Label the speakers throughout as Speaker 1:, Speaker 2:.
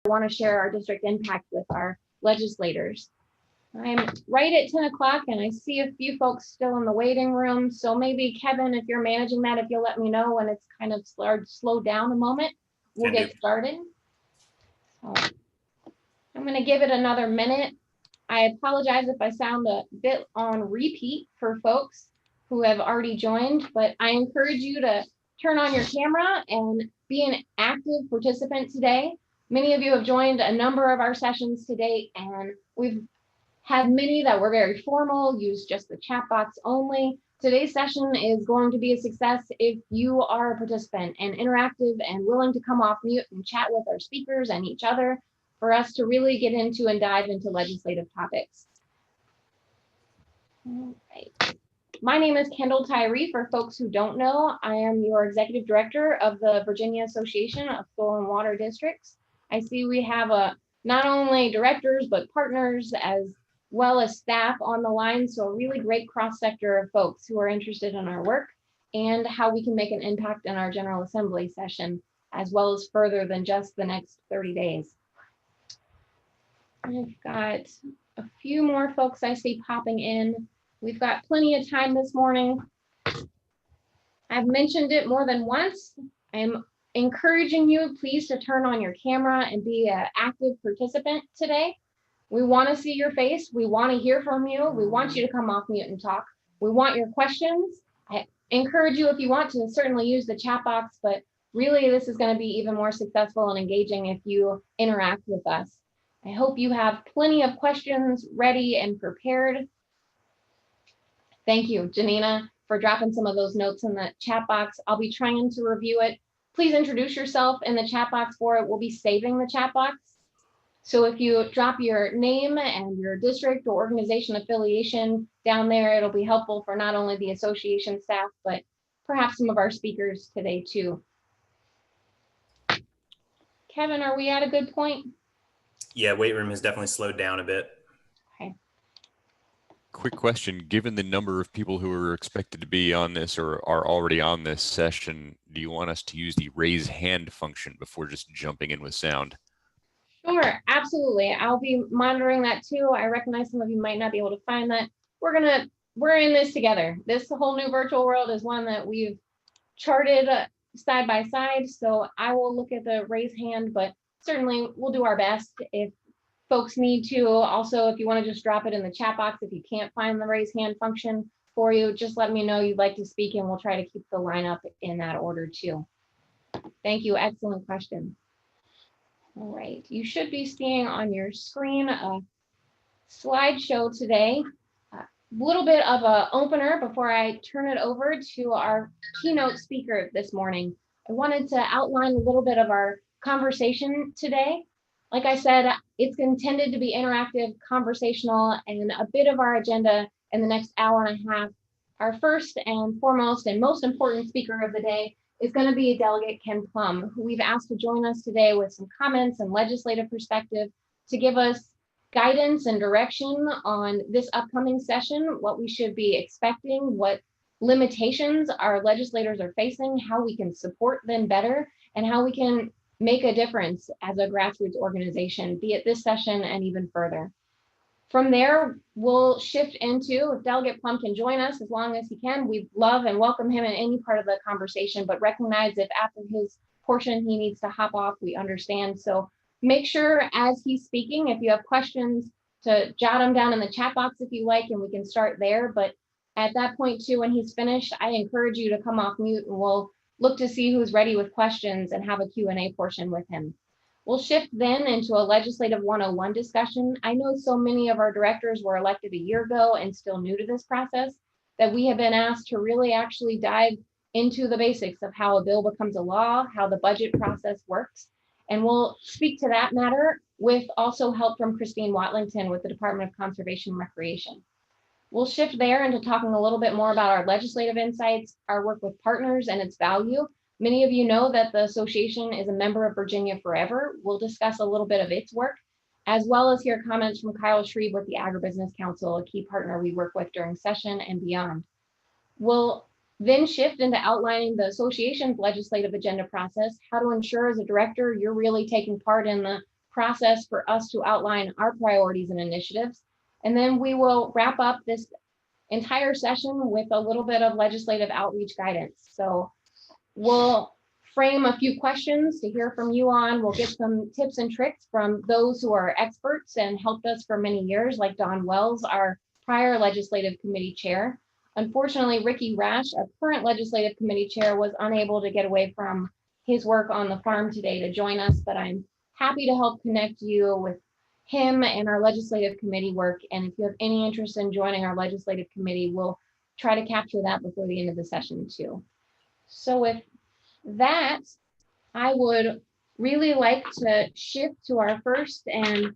Speaker 1: want to share our district impact with our legislators. I'm right at 10 o'clock and I see a few folks still in the waiting room. So maybe Kevin, if you're managing that, if you'll let me know when it's kind of slowed down a moment, we'll get started. So I'm going to give it another minute. I apologize if I sound a bit on repeat for folks who have already joined, but I encourage you to turn on your camera and be an active participant today. Many of you have joined a number of our sessions to date, and we've had many that were very formal, use just the chat box only. Today's session is going to be a success if you are a participant and interactive and willing to come off mute and chat with our speakers and each other for us to really get into and dive into legislative topics. All right. My name is Kendall Tyree. For folks who don't know, I am your Executive Director of the Virginia Association of Soil and Water Districts. I see we have not only directors, but partners as well as staff on the line. So a really great cross-sector of folks who are interested in our work and how we can make an impact in our General Assembly session, as well as further than just the next 30 days. I've got a few more folks I see popping in. We've got plenty of time this morning. I've mentioned it more than once. I'm encouraging you, please, to turn on your camera and be an active participant today. We want to see your face. We want to hear from you. We want you to come off mute and talk. We want your questions. I encourage you, if you want to, certainly use the chat box, but really this is going to be even more successful and engaging if you interact with us. I hope you have plenty of questions ready and prepared. Thank you, Janina, for dropping some of those notes in the chat box. I'll be trying to review it. Please introduce yourself in the chat box for it. We'll be saving the chat box. So if you drop your name and your district or organization affiliation down there, it'll be helpful for not only the association staff, but perhaps some of our speakers today too. Kevin, are we at a good point?
Speaker 2: Yeah, wait room has definitely slowed down a bit.
Speaker 1: Okay.
Speaker 3: Quick question, given the number of people who are expected to be on this or are already on this session, do you want us to use the raise hand function before just jumping in with sound?
Speaker 1: Sure, absolutely. I'll be monitoring that too. I recognize some of you might not be able to find that. We're in this together. This whole new virtual world is one that we've charted side by side. So I will look at the raise hand, but certainly we'll do our best if folks need to. Also, if you want to just drop it in the chat box, if you can't find the raise hand function for you, just let me know you'd like to speak and we'll try to keep the lineup in that order too. Thank you. Excellent question. All right, you should be seeing on your screen a slideshow today. A little bit of an opener before I turn it over to our keynote speaker this morning. I wanted to outline a little bit of our conversation today. Like I said, it's intended to be interactive, conversational, and a bit of our agenda in the next hour and a half. Our first and foremost and most important speaker of the day is going to be Delegate Ken Plum, who we've asked to join us today with some comments and legislative perspective to give us guidance and direction on this upcoming session, what we should be expecting, what limitations our legislators are facing, how we can support them better, and how we can make a difference as a grassroots organization, be it this session and even further. From there, we'll shift into, if Delegate Plum can join us as long as he can, we'd love and welcome him in any part of the conversation, but recognize if after his portion he needs to hop off, we understand. So make sure as he's speaking, if you have questions, to jot them down in the chat box if you like, and we can start there. But at that point too, when he's finished, I encourage you to come off mute and we'll look to see who's ready with questions and have a Q&A portion with him. We'll shift then into a legislative 101 discussion. I know so many of our directors were elected a year ago and still new to this process that we have been asked to really actually dive into the basics of how a bill becomes a law, how the budget process works. And we'll speak to that matter with also help from Christine Watlington with the Department of Conservation and Recreation. We'll shift there into talking a little bit more about our legislative insights, our work with partners and its value. Many of you know that the association is a member of Virginia Forever. We'll discuss a little bit of its work, as well as hear comments from Kyle Shreve with the Agribusiness Council, a key partner we work with during session and beyond. We'll then shift into outlining the association's legislative agenda process, how to ensure as a director you're really taking part in the process for us to outline our priorities and initiatives. And then we will wrap up this entire session with a little bit of legislative outreach guidance. So we'll frame a few questions to hear from you on. We'll get some tips and tricks from those who are experts and helped us for many years, like Don Wells, our prior legislative committee chair. Unfortunately, Ricky Rash, a current legislative committee chair, was unable to get away from his work on the farm today to join us, but I'm happy to help connect you with him and our legislative committee work. And if you have any interest in joining our legislative committee, we'll try to capture that before the end of the session too. So with that, I would really like to shift to our first and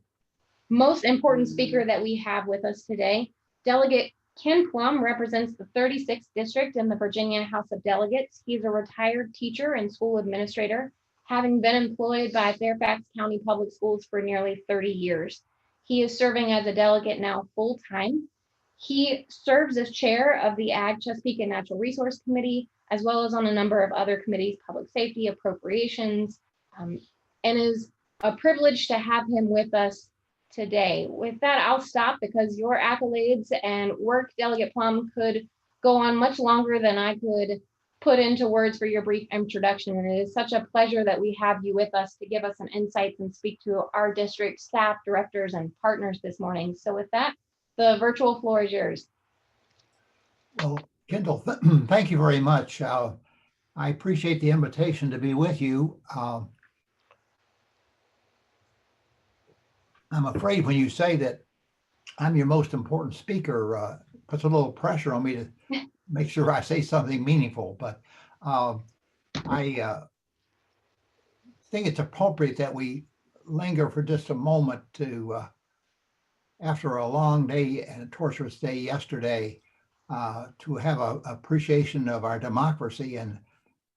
Speaker 1: most important speaker that we have with us today. Delegate Ken Plum represents the 36th district in the Virginia House of Delegates. He's a retired teacher and school administrator, having been employed by Fairfax County Public Schools for nearly 30 years. He is serving as a delegate now full-time. He serves as chair of the Ag, Chesapeake, and Natural Resource Committee, as well as on a number of other committees, public safety, appropriations, and is a privilege to have him with us today. With that, I'll stop because your accolades and work, Delegate Plum, could go on much longer than I could put into words for your brief introduction. And it is such a pleasure that we have you with us to give us some insights and speak to our district staff, directors, and partners this morning. So with that, the virtual floor is yours.
Speaker 4: Well, Kendall, thank you very much. I appreciate the invitation to be with you. I'm afraid when you say that I'm your most important speaker, puts a little pressure on me to make sure I say something meaningful. But I think it's appropriate that we linger for just a moment to, after a long day and a torturous day yesterday, to have an appreciation of our democracy. And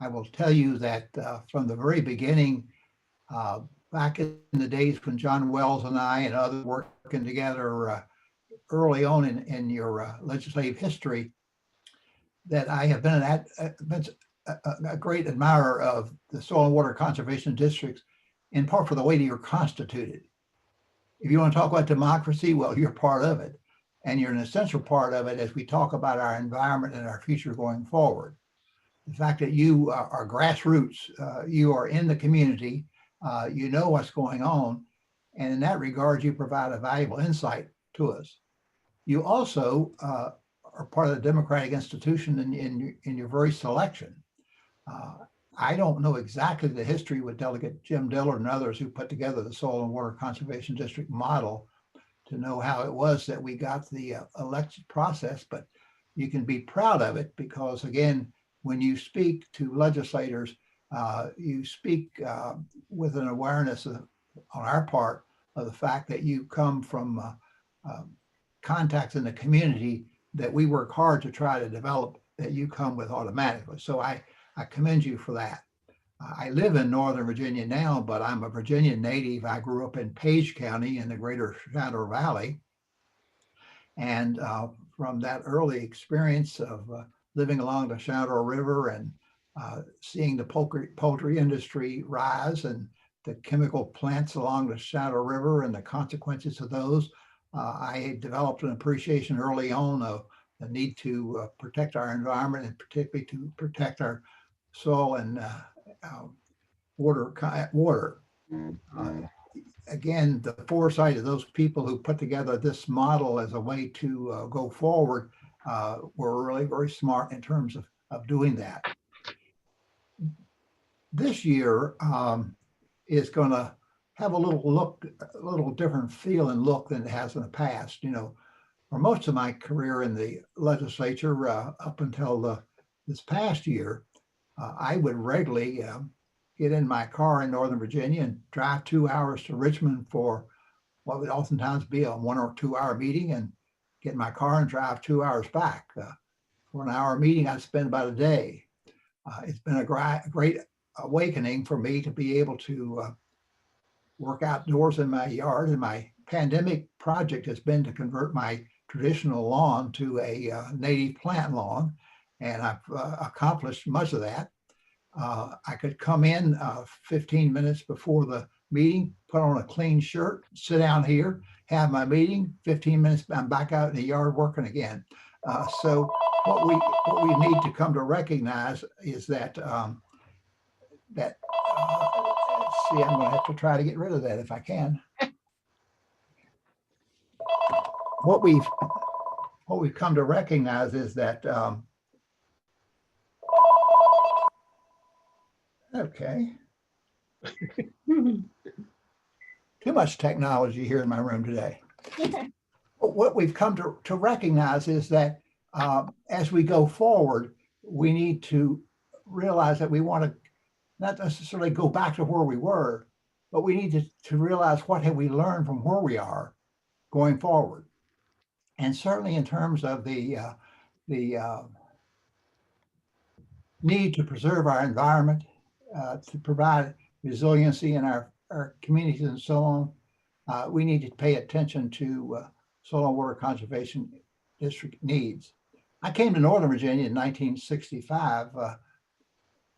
Speaker 4: I will tell you that from the very beginning, back in the days when John Wells and I and others working together early on in your legislative history, that I have been a great admirer of the soil and water conservation districts, in part for the way that you're constituted. If you want to talk about democracy, well, you're part of it. And you're an essential part of it as we talk about our environment and our future going forward. The fact that you are grassroots, you are in the community, you know what's going on, and in that regard, you provide a valuable insight to us. You also are part of the democratic institution in your very selection. I don't know exactly the history with Delegate Jim Dillard and others who put together the Soil and Water Conservation District model to know how it was that we got the election process, but you can be proud of it because, again, when you speak to legislators, you speak with an awareness on our part of the fact that you come from contacts in the community that we work hard to try to develop, that you come with automatically. So I commend you for that. I live in Northern Virginia now, but I'm a Virginia native. I grew up in Page County in the greater Shadow Valley. And from that early experience of living along the Shadow River and seeing the poultry industry rise and the chemical plants along the Shadow River and the consequences of those, I developed an appreciation early on of the need to protect our environment and particularly to protect our soil and water. Again, the foresight of those people who put together this model as a way to go forward were really very smart in terms of doing that. This year is going to have a little different feel and look than it has in the past. You know, for most of my career in the legislature up until this past year, I would regularly get in my car in Northern Virginia and drive 2 hours to Richmond for what would oftentimes be a 1 or 2 hour meeting and get in my car and drive 2 hours back. For an hour meeting, I'd spend about a day. It's been a great awakening for me to be able to work outdoors in my yard. And my pandemic project has been to convert my traditional lawn to a native plant lawn. And I've accomplished much of that. I could come in 15 minutes before the meeting, put on a clean shirt, sit down here, have my meeting, 15 minutes, I'm back out in the yard working again. So what we need to come to recognize is that, see, I'm gonna have to try to get rid of that if I can. What we've come to recognize is that, okay, too much technology here in my room today. What we've come to recognize is that as we go forward, we need to realize that we want to not necessarily go back to where we were, but we need to realize what have we learned from where we are going forward. And certainly in terms of the need to preserve our environment, to provide resiliency in our communities and so on, we need to pay attention to soil and water conservation district needs. I came to Northern Virginia in 1965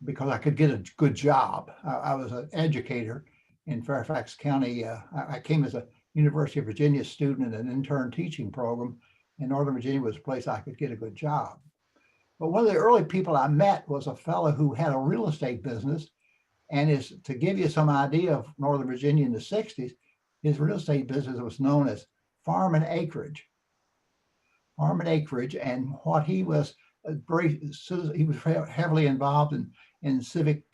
Speaker 4: because I could get a good job. I was an educator in Fairfax County. I came as a University of Virginia student in an intern teaching program, and Northern Virginia was a place I could get a good job. But one of the early people I met was a fellow who had a real estate business, and to give you some idea of Northern Virginia in the 60s, his real estate business was known as Farm and Acreage. Farm and Acreage, and what he was he was heavily involved in civic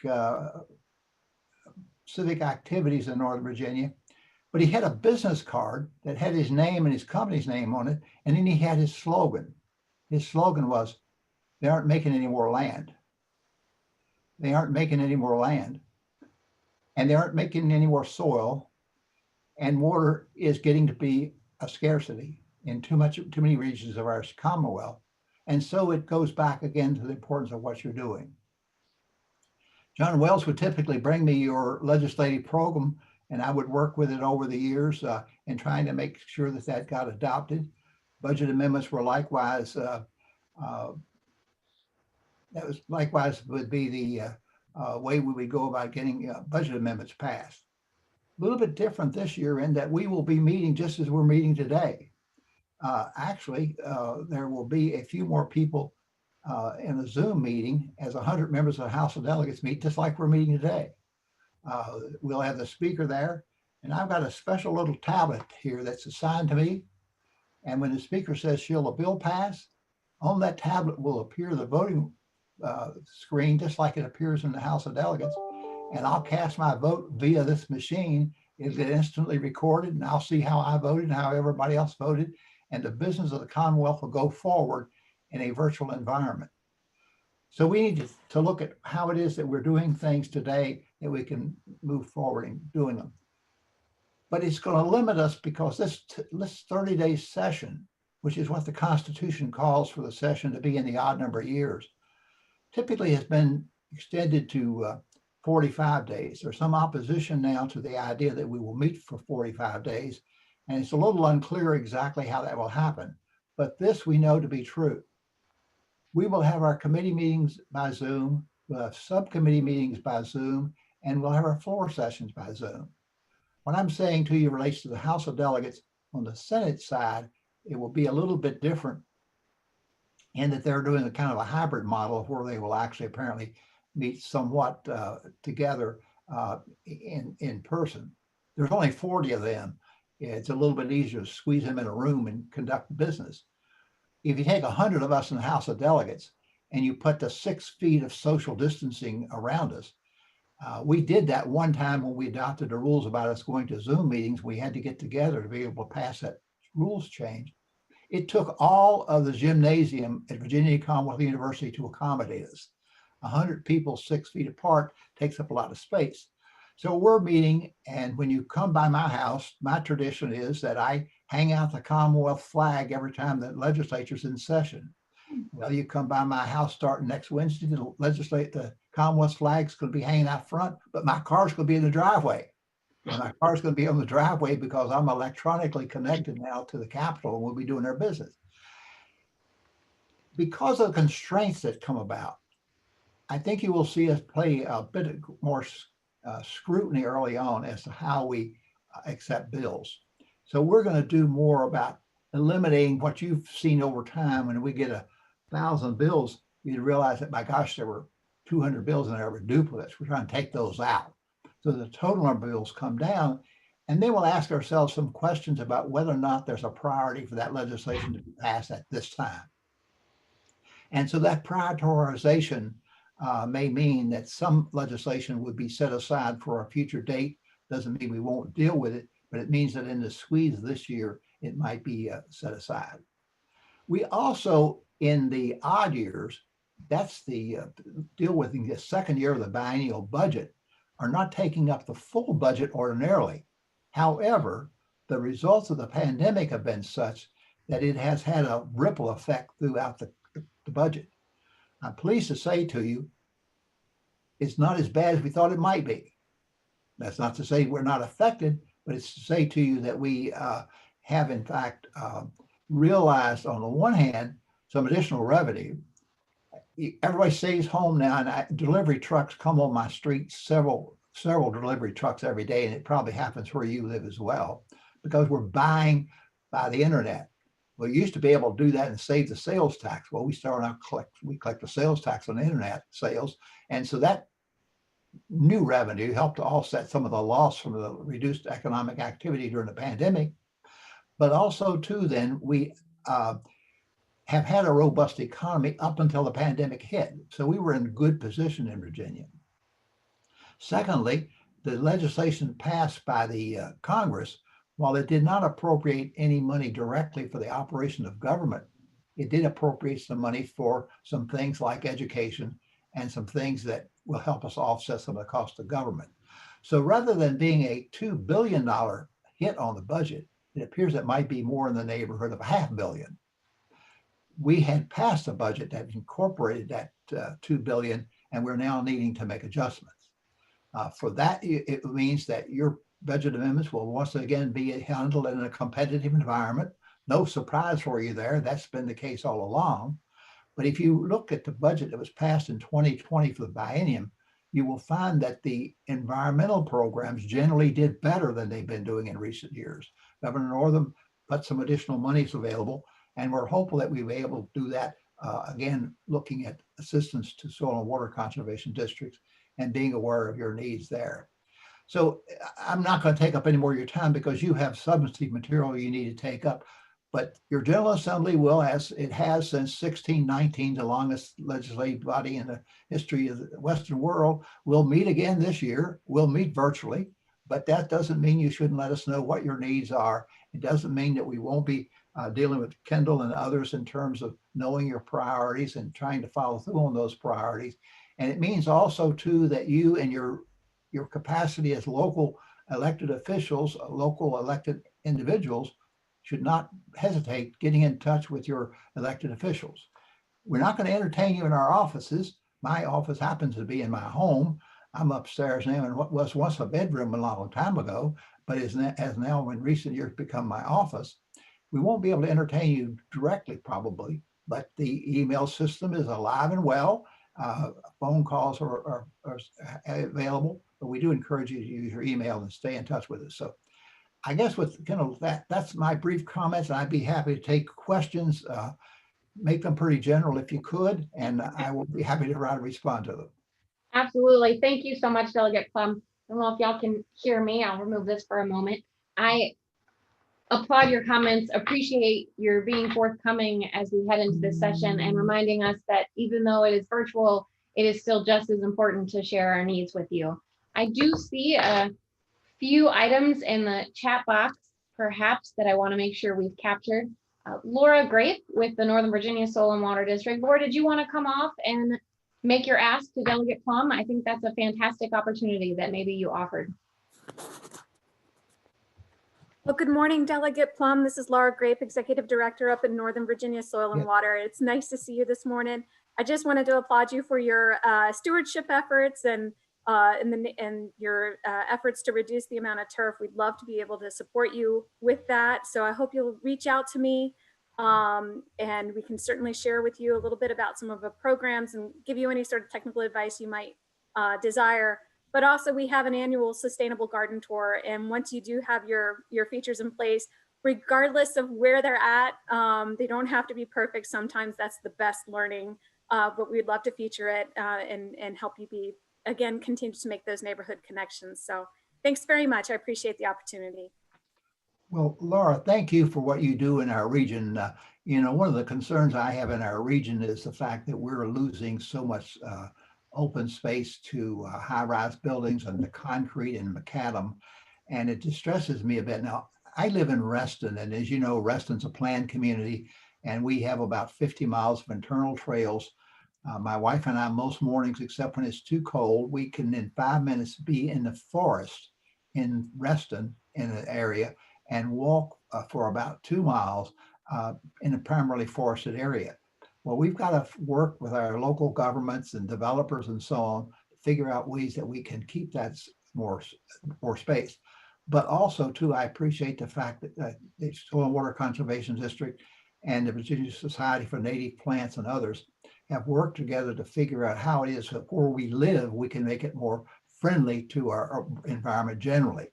Speaker 4: activities in Northern Virginia. But he had a business card that had his name and his company's name on it, and then he had his slogan. His slogan was, "They aren't making any more land. They aren't making any more land, and they aren't making any more soil, and water is getting to be a scarcity in too many regions of our Commonwealth." And so it goes back again to the importance of what you're doing. John Wells would typically bring me your legislative program, and I would work with it over the years in trying to make sure that that got adopted. Budget amendments were likewise, that was likewise would be the way we would go about getting budget amendments passed. A little bit different this year in that we will be meeting just as we're meeting today. Actually, there will be a few more people in a Zoom meeting as 100 members of the House of Delegates meet, just like we're meeting today. We'll have the speaker there, and I've got a special little tablet here that's assigned to me. And when the speaker says, "Shall a bill pass?" on that tablet will appear the voting screen, just like it appears in the House of Delegates. And I'll cast my vote via this machine. It'll get instantly recorded, and I'll see how I voted and how everybody else voted. And the business of the Commonwealth will go forward in a virtual environment. So we need to look at how it is that we're doing things today that we can move forward in doing them. But it's going to limit us because this 30-day session, which is what the Constitution calls for the session to be in the odd number of years, typically has been extended to 45 days. There's some opposition now to the idea that we will meet for 45 days. And it's a little unclear exactly how that will happen. But this we know to be true. We will have our committee meetings by Zoom, we'll have subcommittee meetings by Zoom, and we'll have our floor sessions by Zoom. What I'm saying to you relates to the House of Delegates. On the Senate side, it will be a little bit different in that they're doing a kind of a hybrid model where they will actually apparently meet somewhat together in person. There's only 40 of them. It's a little bit easier to squeeze them in a room and conduct business. If you take 100 of us in the House of Delegates and you put the 6 feet of social distancing around us, we did that one time when we adopted the rules about us going to Zoom meetings. We had to get together to be able to pass that rules change. It took all of the gymnasium at Virginia Commonwealth University to accommodate us. 100 people 6 feet apart takes up a lot of space. So we're meeting, and when you come by my house, my tradition is that I hang out the Commonwealth flag every time the legislature's in session. Well, you come by my house starting next Wednesday, the Commonwealth flag's going to be hanging out front, but my car's going to be in the driveway. And my car's going to be on the driveway because I'm electronically connected now to the Capitol and we'll be doing their business. Because of the constraints that come about, I think you will see us play a bit more scrutiny early on as to how we accept bills. So we're going to do more about eliminating what you've seen over time. When we get 1,000 bills, you'd realize that, my gosh, there were 200 bills in there were duplicates. We're trying to take those out. So the total number of bills come down. And then we'll ask ourselves some questions about whether or not there's a priority for that legislation to be passed at this time. And so that prioritization may mean that some legislation would be set aside for a future date. Doesn't mean we won't deal with it, but it means that in the squeeze this year, it might be set aside. We also, in the odd years, that's the deal with the second year of the biennial budget, are not taking up the full budget ordinarily. However, the results of the pandemic have been such that it has had a ripple effect throughout the budget. I'm pleased to say to you, it's not as bad as we thought it might be. That's not to say we're not affected, but it's to say to you that we have in fact realized, on the one hand, some additional revenue. Everybody stays home now, and delivery trucks come on my street, several delivery trucks every day, and it probably happens where you live as well, because we're buying by the internet. We used to be able to do that and save the sales tax. Well, we started out we collect the sales tax on the internet sales, and so that new revenue helped to offset some of the loss from the reduced economic activity during the pandemic. But also, too, then we have had a robust economy up until the pandemic hit. So we were in a good position in Virginia. Secondly, the legislation passed by the Congress, while it did not appropriate any money directly for the operation of government, it did appropriate some money for some things like education and some things that will help us offset some of the cost of government. So rather than being a $2 billion hit on the budget, it appears it might be more in the neighborhood of $500 million. We had passed a budget that incorporated that $2 billion, and we're now needing to make adjustments. For that, it means that your budget amendments will once again be handled in a competitive environment. No surprise for you there. That's been the case all along. But if you look at the budget that was passed in 2020 for the biennium, you will find that the environmental programs generally did better than they've been doing in recent years. Governor Northam put some additional monies available, and we're hopeful that we'll be able to do that again, looking at assistance to soil and water conservation districts and being aware of your needs there. So I'm not going to take up any more of your time because you have substantive material you need to take up. But your General Assembly will, as it has since 1619, the longest legislative body in the history of the Western world, will meet again this year. We'll meet virtually, but that doesn't mean you shouldn't let us know what your needs are. It doesn't mean that we won't be dealing with Kendall and others in terms of knowing your priorities and trying to follow through on those priorities. And it means also, too, that you and your capacity as local elected officials, local elected individuals, should not hesitate getting in touch with your elected officials. We're not going to entertain you in our offices. My office happens to be in my home. I'm upstairs now in what was once a bedroom a long time ago, but has now in recent years become my office. We won't be able to entertain you directly probably, but the email system is alive and well. Phone calls are available, but we do encourage you to use your email and stay in touch with us. So I guess with that's my brief comments, and I'd be happy to take questions, make them pretty general if you could, and I will be happy to try to respond to them.
Speaker 1: Absolutely. Thank you so much, Delegate Plum. I don't know if y'all can hear me. I'll remove this for a moment. I applaud your comments, appreciate your being forthcoming as we head into this session and reminding us that even though it is virtual, it is still just as important to share our needs with you. I do see a few items in the chat box, perhaps, that I want to make sure we've captured. Laura Grape with the Northern Virginia Soil and Water District. Laura, did you want to come off and make your ask to Delegate Plum? I think that's a fantastic opportunity that maybe you offered.
Speaker 5: Well, good morning, Delegate Plum. This is Laura Grape, Executive Director up in Northern Virginia Soil and Water. It's nice to see you this morning. I just wanted to applaud you for your stewardship efforts and your efforts to reduce the amount of turf. We'd love to be able to support you with that. So I hope you'll reach out to me and we can certainly share with you a little bit about some of the programs and give you any sort of technical advice you might desire. But also we have an annual sustainable garden tour. And once you do have your features in place, regardless of where they're at, they don't have to be perfect. Sometimes that's the best learning, but we'd love to feature it and help you be, again, continue to make those neighborhood connections. So thanks very much. I appreciate the opportunity.
Speaker 4: Well, Laura, thank you for what you do in our region. One of the concerns I have in our region is the fact that we're losing so much open space to high-rise buildings and the concrete and macadam, and it distresses me a bit. Now, I live in Reston, and as you know, Reston's a planned community, and we have about 50 miles of internal trails. My wife and I, most mornings, except when it's too cold, we can in 5 minutes be in the forest in Reston in an area and walk for about 2 miles in a primarily forested area. Well, we've got to work with our local governments and developers and so on to figure out ways that we can keep that more space. But also, too, I appreciate the fact that the Soil and Water Conservation District and the Virginia Society for Native Plants and others have worked together to figure out how it is that where we live, we can make it more friendly to our environment generally.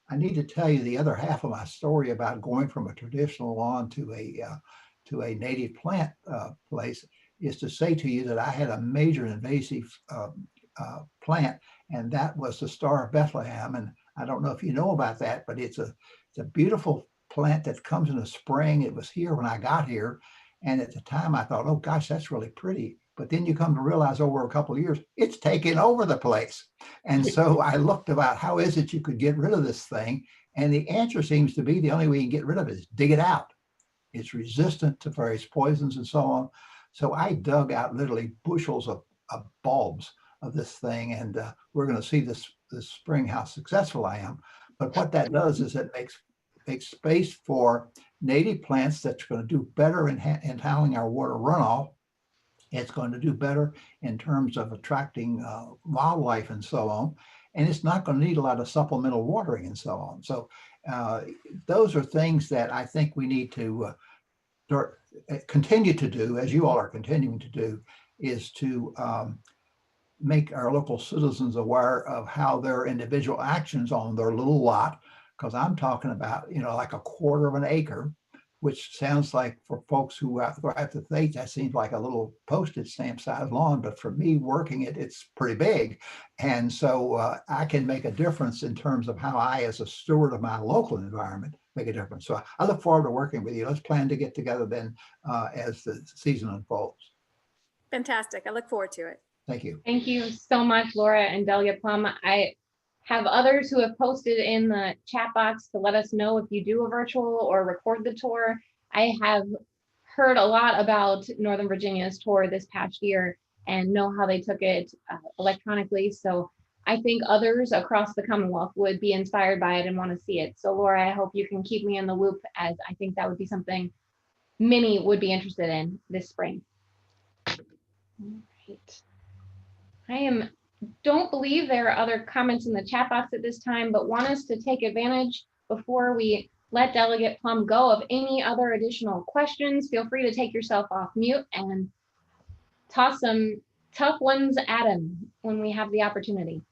Speaker 4: I need to tell you the other half of my story about going from a traditional lawn to a native plant place is to say to you that I had a major invasive plant, and that was the Star of Bethlehem. And I don't know if you know about that, but it's a beautiful plant that comes in the spring. It was here when I got here. And at the time I thought, oh gosh, that's really pretty. But then you come to realize over a couple of years, it's taken over the place. And so I looked about how is it you could get rid of this thing? And the answer seems to be the only way you can get rid of it is dig it out. It's resistant to various poisons and so on. So I dug out literally bushels of bulbs of this thing. And we're going to see this spring how successful I am. But what that does is it makes space for native plants that's going to do better in handling our water runoff. It's going to do better in terms of attracting wildlife and so on. And it's not going to need a lot of supplemental watering and so on. So those are things that I think we need to continue to do, as you all are continuing to do, is to make our local citizens aware of how their individual actions on their little lot, because I'm talking about, like a quarter of an acre, which sounds like for folks who have to think that seems like a little postage stamp size lawn, but for me working it, it's pretty big. And so I can make a difference in terms of how I, as a steward of my local environment, make a difference. So I look forward to working with you. Let's plan to get together then as the season unfolds.
Speaker 5: Fantastic. I look forward to it.
Speaker 4: Thank you.
Speaker 1: Thank you so much, Laura and Delegate Plum. I have others who have posted in the chat box to let us know if you do a virtual or record the tour. I have heard a lot about Northern Virginia's tour this past year and know how they took it electronically. So I think others across the Commonwealth would be inspired by it and want to see it. So Laura, I hope you can keep me in the loop, as I think that would be something many would be interested in this spring. All right. Don't believe there are other comments in the chat box at this time, but want us to take advantage before we let Delegate Plum go of any other additional questions. Feel free to take yourself off mute and toss some tough ones at him when we have the opportunity.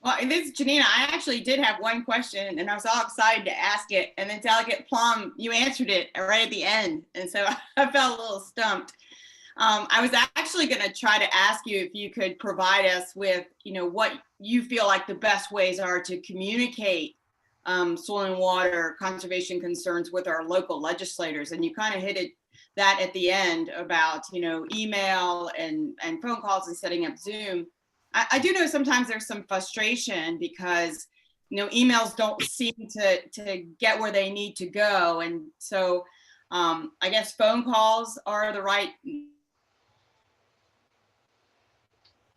Speaker 6: Well, this is Janina. I actually did have one question and I was all excited to ask it. And then Delegate Plum, you answered it right at the end. And so I felt a little stumped. I was actually going to try to ask you if you could provide us with, what you feel like the best ways are to communicate soil and water conservation concerns with our local legislators. And you kind of hit that at the end about, email and phone calls and setting up Zoom. I do know sometimes there's some frustration because, emails don't seem to get where they need to go. And so I guess phone calls are the right.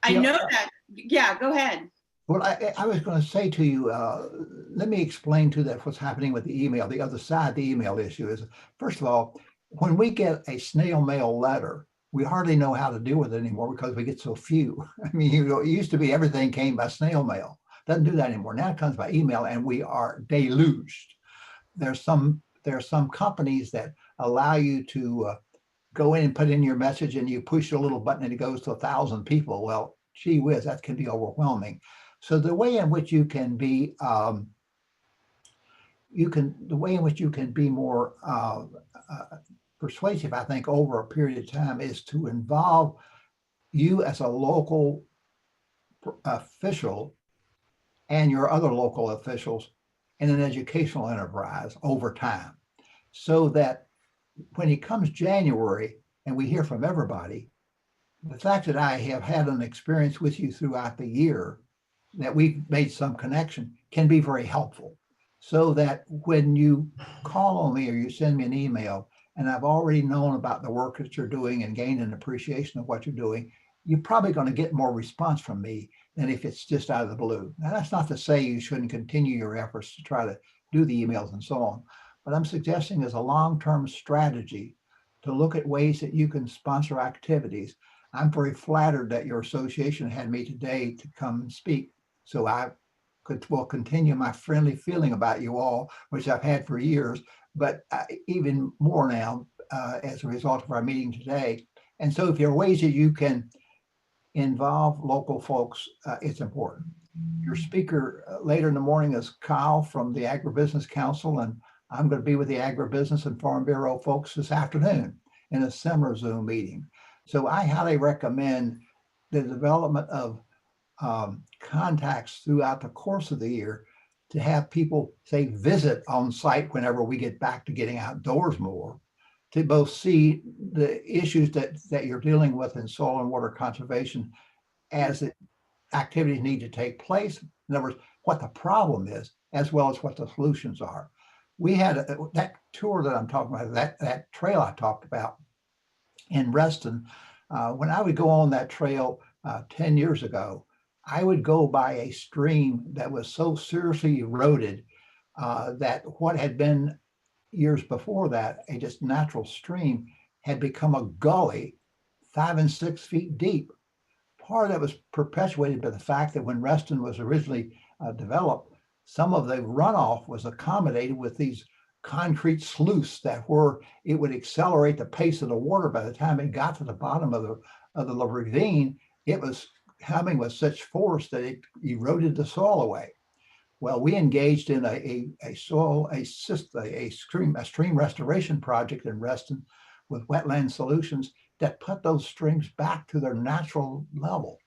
Speaker 6: I know that. Yeah, go ahead.
Speaker 4: Well, I was going to say to you, let me explain to that what's happening with the email. The other side of the email issue is, first of all, when we get a snail mail letter, we hardly know how to deal with it anymore because we get so few. I mean, it used to be everything came by snail mail. Doesn't do that anymore. Now it comes by email, and we are deluged. There are some companies that allow you to go in and put in your message, and you push a little button and it goes to 1,000 people. Well, gee whiz, that can be overwhelming. So the way in which you can be, the way in which you can be more persuasive, I think, over a period of time is to involve you as a local official and your other local officials in an educational enterprise over time, so that when it comes January and we hear from everybody, the fact that I have had an experience with you throughout the year, that we've made some connection, can be very helpful. So that when you call on me or you send me an email and I've already known about the work that you're doing and gained an appreciation of what you're doing, you're probably going to get more response from me than if it's just out of the blue. Now, that's not to say you shouldn't continue your efforts to try to do the emails and so on, but I'm suggesting as a long-term strategy to look at ways that you can sponsor activities. I'm very flattered that your association had me today to come and speak, so I will continue my friendly feeling about you all, which I've had for years, but even more now as a result of our meeting today. And so if there are ways that you can involve local folks, it's important. Your speaker later in the morning is Kyle from the Agribusiness Council, and I'm going to be with the Agribusiness and Farm Bureau folks this afternoon in a similar Zoom meeting. So I highly recommend the development of contacts throughout the course of the year to have people, say, visit on site whenever we get back to getting outdoors more, to both see the issues that you're dealing with in soil and water conservation as the activities need to take place. In other words, what the problem is, as well as what the solutions are. We had that tour that I'm talking about, that trail I talked about in Reston. When I would go on that trail 10 years ago, I would go by a stream that was so seriously eroded that what had been years before that a just natural stream had become a gully 5 and 6 feet deep. Part of that was perpetuated by the fact that when Reston was originally developed, some of the runoff was accommodated with these concrete sluices that were, it would accelerate the pace of the water. By the time it got to the bottom of the ravine, it was coming with such force that it eroded the soil away. Well, we engaged in a stream restoration project in Reston with Wetland Solutions that put those streams back to their natural level.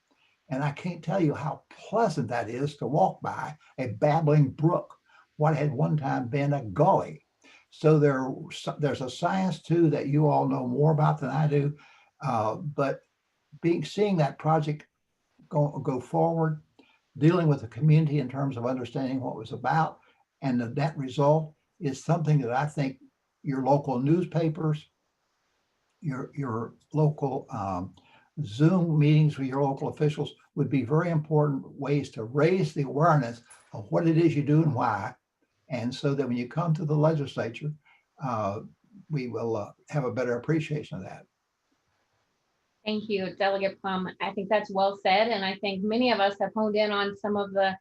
Speaker 4: And I can't tell you how pleasant that is to walk by a babbling brook, what had one time been a gully. So there's a science too that you all know more about than I do, but seeing that project go forward, dealing with the community in terms of understanding what it was about, and the net result is something that I think your local newspapers, your local Zoom meetings with your local officials would be very important ways to raise the awareness of what it is you do and why. And so that when you come to the legislature, we will have a better appreciation of that.
Speaker 1: Thank you, Delegate Plum. I think that's well said. And I think many of us have honed in on some of the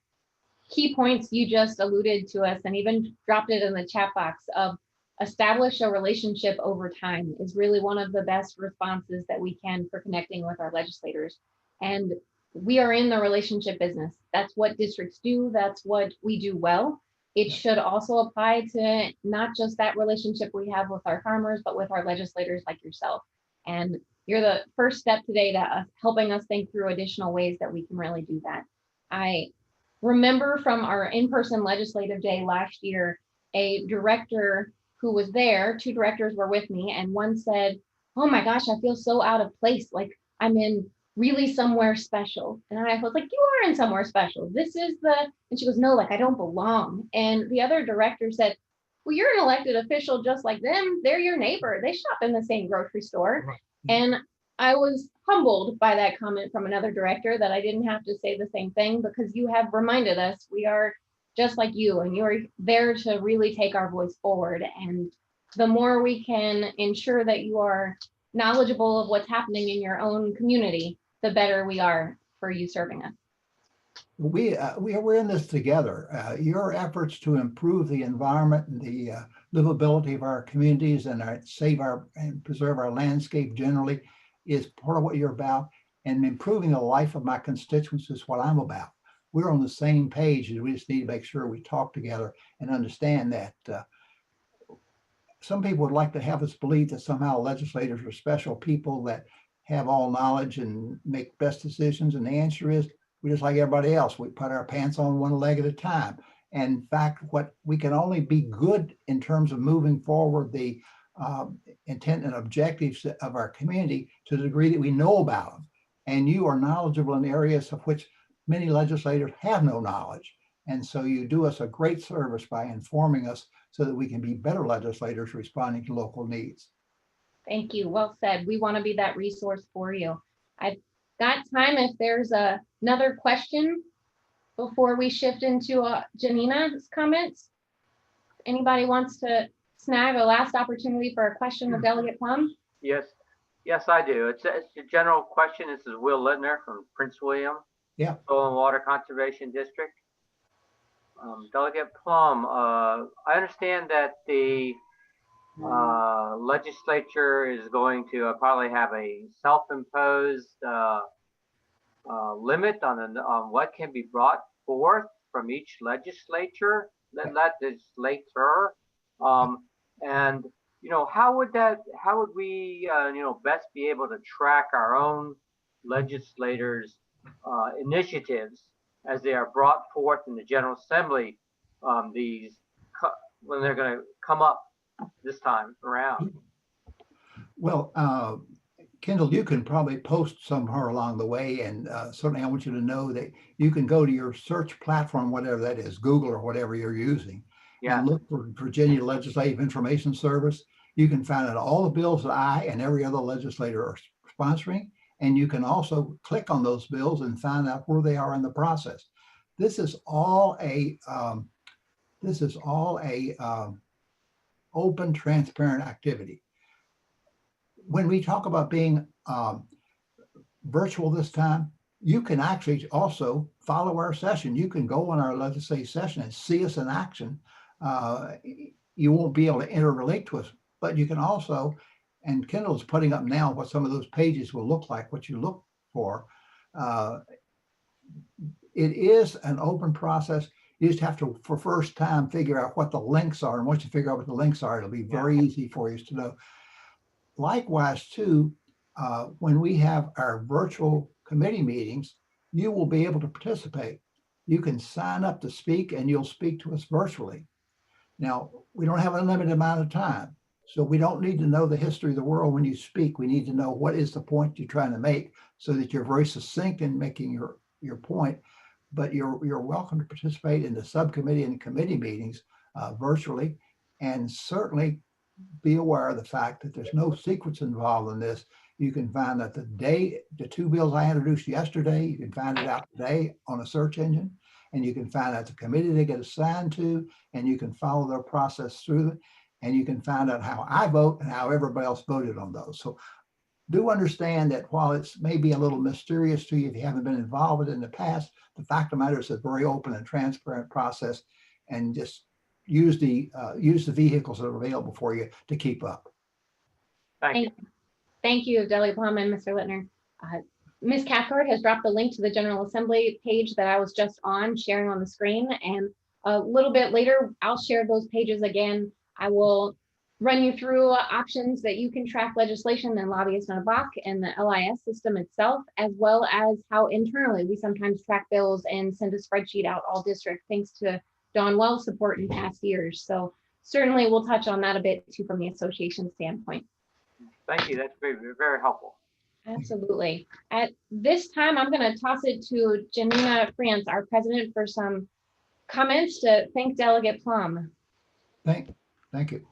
Speaker 1: key points you just alluded to us and even dropped it in the chat box of establish a relationship over time is really one of the best responses that we can for connecting with our legislators. And we are in the relationship business. That's what districts do. That's what we do well. It should also apply to not just that relationship we have with our farmers, but with our legislators like yourself. And you're the first step today to helping us think through additional ways that we can really do that. I remember from our in-person legislative day last year, a director who was there, 2 directors were with me, and one said, "Oh my gosh, I feel so out of place. Like I'm in really somewhere special." And I was like, "You are in somewhere special. This is and she goes, "No, like I don't belong." And the other director said, "Well, you're an elected official just like them. They're your neighbor. They shop in the same grocery store." Right. And I was humbled by that comment from another director that I didn't have to say the same thing, because you have reminded us we are just like you, and you're there to really take our voice forward. And the more we can ensure that you are knowledgeable of what's happening in your own community, the better we are for you serving us.
Speaker 4: We're in this together. Your efforts to improve the environment and the livability of our communities and save and preserve our landscape generally is part of what you're about. and improving the life of my constituents is what I'm about. We're on the same page, and we just need to make sure we talk together and understand that some people would like to have us believe that somehow legislators are special people that have all knowledge and make best decisions. And the answer is, we're just like everybody else. We put our pants on one leg at a time. And in fact, what we can only be good in terms of moving forward the intent and objectives of our community to the degree that we know about them. And you are knowledgeable in areas of which many legislators have no knowledge. And so you do us a great service by informing us so that we can be better legislators responding to local needs.
Speaker 1: Thank you. Well said. We want to be that resource for you. I've got time if there's another question before we shift into Janina's comments. Anybody wants to snag a last opportunity for a question of Delegate Plum?
Speaker 7: Yes, I do. It's a general question. This is Will Littner from Prince William.
Speaker 4: Yeah.
Speaker 7: Soil and Water Conservation District. Delegate Plum, I understand that the legislature is going to probably have a self-imposed limit on what can be brought forth from each legislator. And how would we best be able to track our own legislators' initiatives as they are brought forth in the General Assembly, when they're going to come up this time around?
Speaker 4: Well, Kendall, you can probably post somewhere along the way, and certainly I want you to know that you can go to your search platform, whatever that is, Google or whatever you're using, and look for Virginia Legislative Information Service. You can find out all the bills that I and every other legislator are sponsoring, and you can also click on those bills and find out where they are in the process. This is all a open, transparent activity. When we talk about being virtual this time, you can actually also follow our session. You can go on our legislative session and see us in action. You won't be able to interrelate to us, but you can also, and Kendall's putting up now what some of those pages will look like, what you look for. It is an open process. You just have to, for first time, figure out what the links are. And once you figure out what the links are, it'll be very easy for you to know. Likewise, too, when we have our virtual committee meetings, you will be able to participate. You can sign up to speak, and you'll speak to us virtually. Now, we don't have an unlimited amount of time, so we don't need to know the history of the world when you speak. We need to know what is the point you're trying to make so that you're very succinct in making your point. But you're welcome to participate in the subcommittee and committee meetings virtually, and certainly be aware of the fact that there's no secrets involved in this. You can find out the two bills I introduced yesterday, you can find it out today on a search engine, and you can find out the committee they get assigned to, and you can follow their process through it, and you can find out how I vote and how everybody else voted on those. So do understand that while it's maybe a little mysterious to you if you haven't been involved with it in the past, the fact of the matter is a very open and transparent process, and just use the vehicles that are available for you to keep up.
Speaker 7: Thank you.
Speaker 1: Thank you, Delegate Plum and Mr. Littner. Ms. Cathcart has dropped the link to the General Assembly page that I was just on, sharing on the screen. And a little bit later, I'll share those pages again. I will run you through options that you can track legislation and lobbyists on a BOC and the LIS system itself, as well as how internally we sometimes track bills and send a spreadsheet out all districts, thanks to Don Wells' support in past years. So certainly we'll touch on that a bit too from the association standpoint.
Speaker 7: Thank you. That's very, very helpful.
Speaker 1: Absolutely. At this time, I'm going to toss it to Janina France, our president, for some comments to thank Delegate Plum.
Speaker 4: Thank you.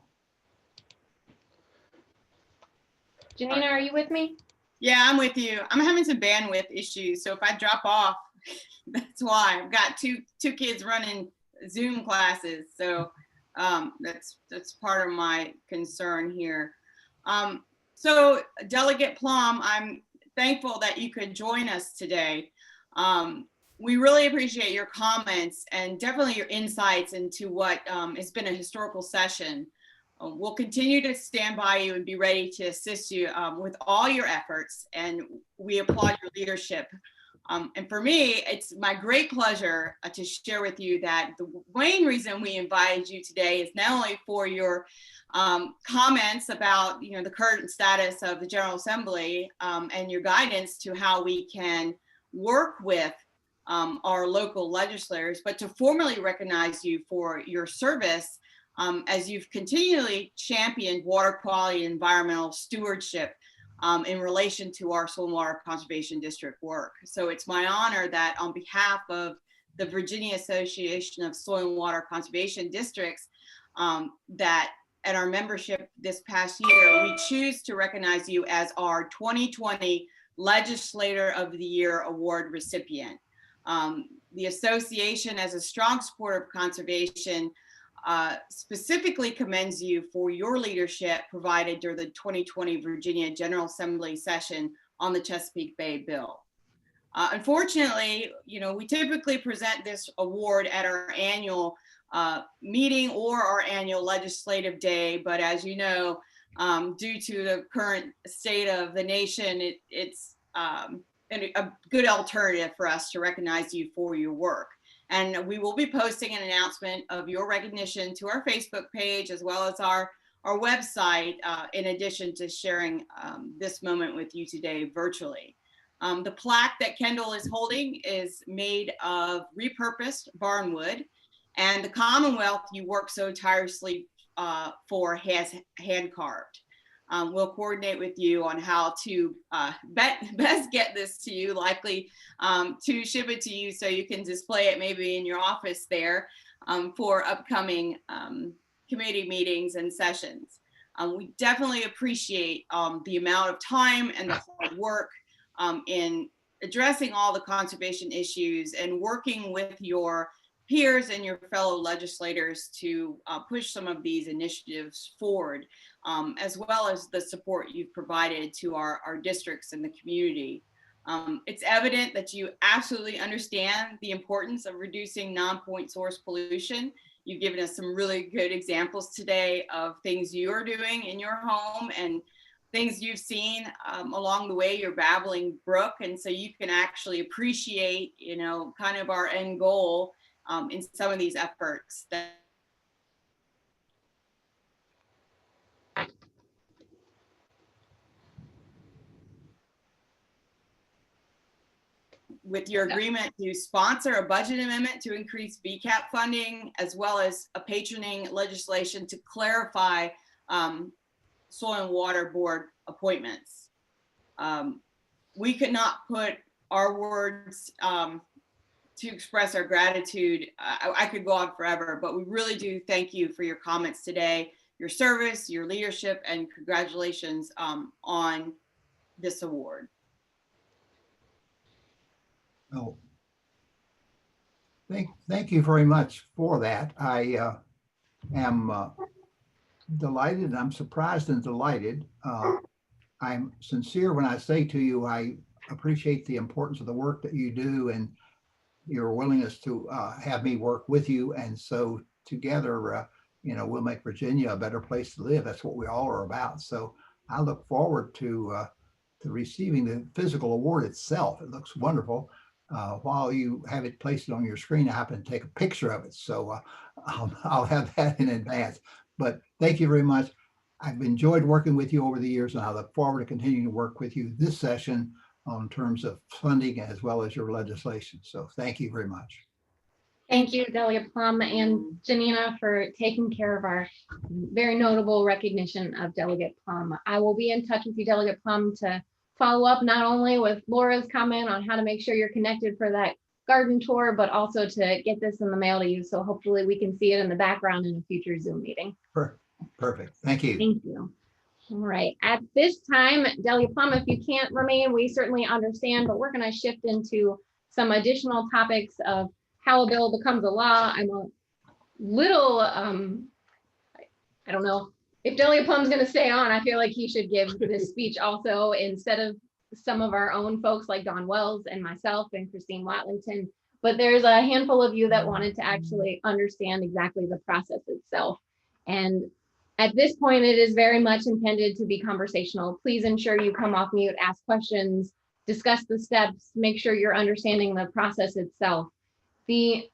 Speaker 1: Janina, are you with me?
Speaker 6: Yeah, I'm with you. I'm having some bandwidth issues, so if I drop off, that's why. I've got two kids running Zoom classes, so that's part of my concern here. So Delegate Plum, I'm thankful that you could join us today. We really appreciate your comments and definitely your insights into what has been a historical session. We'll continue to stand by you and be ready to assist you with all your efforts, and we applaud your leadership. And for me, it's my great pleasure to share with you that the main reason we invited you today is not only for your comments about the current status of the General Assembly and your guidance to how we can work with our local legislators, but to formally recognize you for your service as you've continually championed water quality and environmental stewardship in relation to our Soil and Water Conservation District work. So it's my honor that on behalf of the Virginia Association of Soil and Water Conservation Districts, that at our membership this past year, we choose to recognize you as our 2020 Legislator of the Year Award recipient. The association, as a strong supporter of conservation, specifically commends you for your leadership provided during the 2020 Virginia General Assembly session on the Chesapeake Bay bill. Unfortunately, we typically present this award at our annual meeting or our annual legislative day, but as you know, due to the current state of the nation, it's a good alternative for us to recognize you for your work. And we will be posting an announcement of your recognition to our Facebook page as well as our website, in addition to sharing this moment with you today virtually. The plaque that Kendall is holding is made of repurposed barnwood, and the Commonwealth you work so tirelessly for has hand carved. We'll coordinate with you on how to best get this to you, likely to ship it to you so you can display it maybe in your office there for upcoming committee meetings and sessions. We definitely appreciate the amount of time and the hard work in addressing all the conservation issues and working with your peers and your fellow legislators to push some of these initiatives forward, as well as the support you've provided to our districts and the community. It's evident that you absolutely understand the importance of reducing non-point source pollution. You've given us some really good examples today of things you're doing in your home and things you've seen along the way, your babbling brook. And so you can actually appreciate, kind of our end goal in some of these efforts. With your agreement to sponsor a budget amendment to increase VCAP funding, as well as a patroning legislation to clarify Soil and Water Board appointments. We could not put our words to express our gratitude. I could go on forever, but we really do thank you for your comments today, your service, your leadership, and congratulations on this award.
Speaker 4: Oh, thank you very much for that. I am delighted, and I'm surprised and delighted. I'm sincere when I say to you, I appreciate the importance of the work that you do and your willingness to have me work with you. And so together, we'll make Virginia a better place to live. That's what we all are about. So I look forward to receiving the physical award itself. It looks wonderful. While you have it placed on your screen, I happen to take a picture of it. So I'll have that in advance. But thank you very much. I've enjoyed working with you over the years, and I look forward to continuing to work with you this session in terms of funding as well as your legislation. So thank you very much.
Speaker 1: Thank you, Delegate Plum and Janina, for taking care of our very notable recognition of Delegate Plum. I will be in touch with you, Delegate Plum, to follow up not only with Laura's comment on how to make sure you're connected for that garden tour, but also to get this in the mail to you. So hopefully we can see it in the background in a future Zoom meeting.
Speaker 4: Perfect. Thank you.
Speaker 1: Thank you. All right. At this time, Delegate Plum, if you can't remain, we certainly understand, but we're going to shift into some additional topics of how a bill becomes a law. I'm a little, I don't know. If Delegate Plum's going to stay on, I feel like he should give this speech also instead of some of our own folks like Don Wells and myself and Christine Watlington. But there's a handful of you that wanted to actually understand exactly the process itself. And At this point, it is very much intended to be conversational. Please ensure you come off mute, ask questions, discuss the steps, make sure you're understanding the process itself. The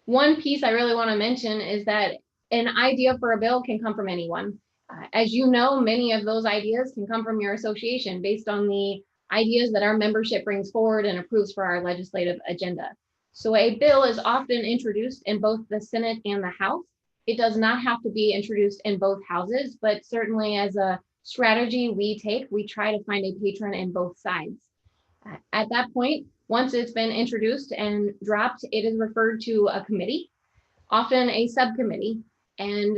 Speaker 1: one piece I really want to mention is that an idea for a bill can come from anyone. As you know, many of those ideas can come from your association based on the ideas that our membership brings forward and approves for our legislative agenda. So a bill is often introduced in both the Senate and the House. It does not have to be introduced in both houses, but certainly as a strategy we try to find a patron in both sides. At that point, once it's been introduced and dropped, it is referred to a committee, often a subcommittee, and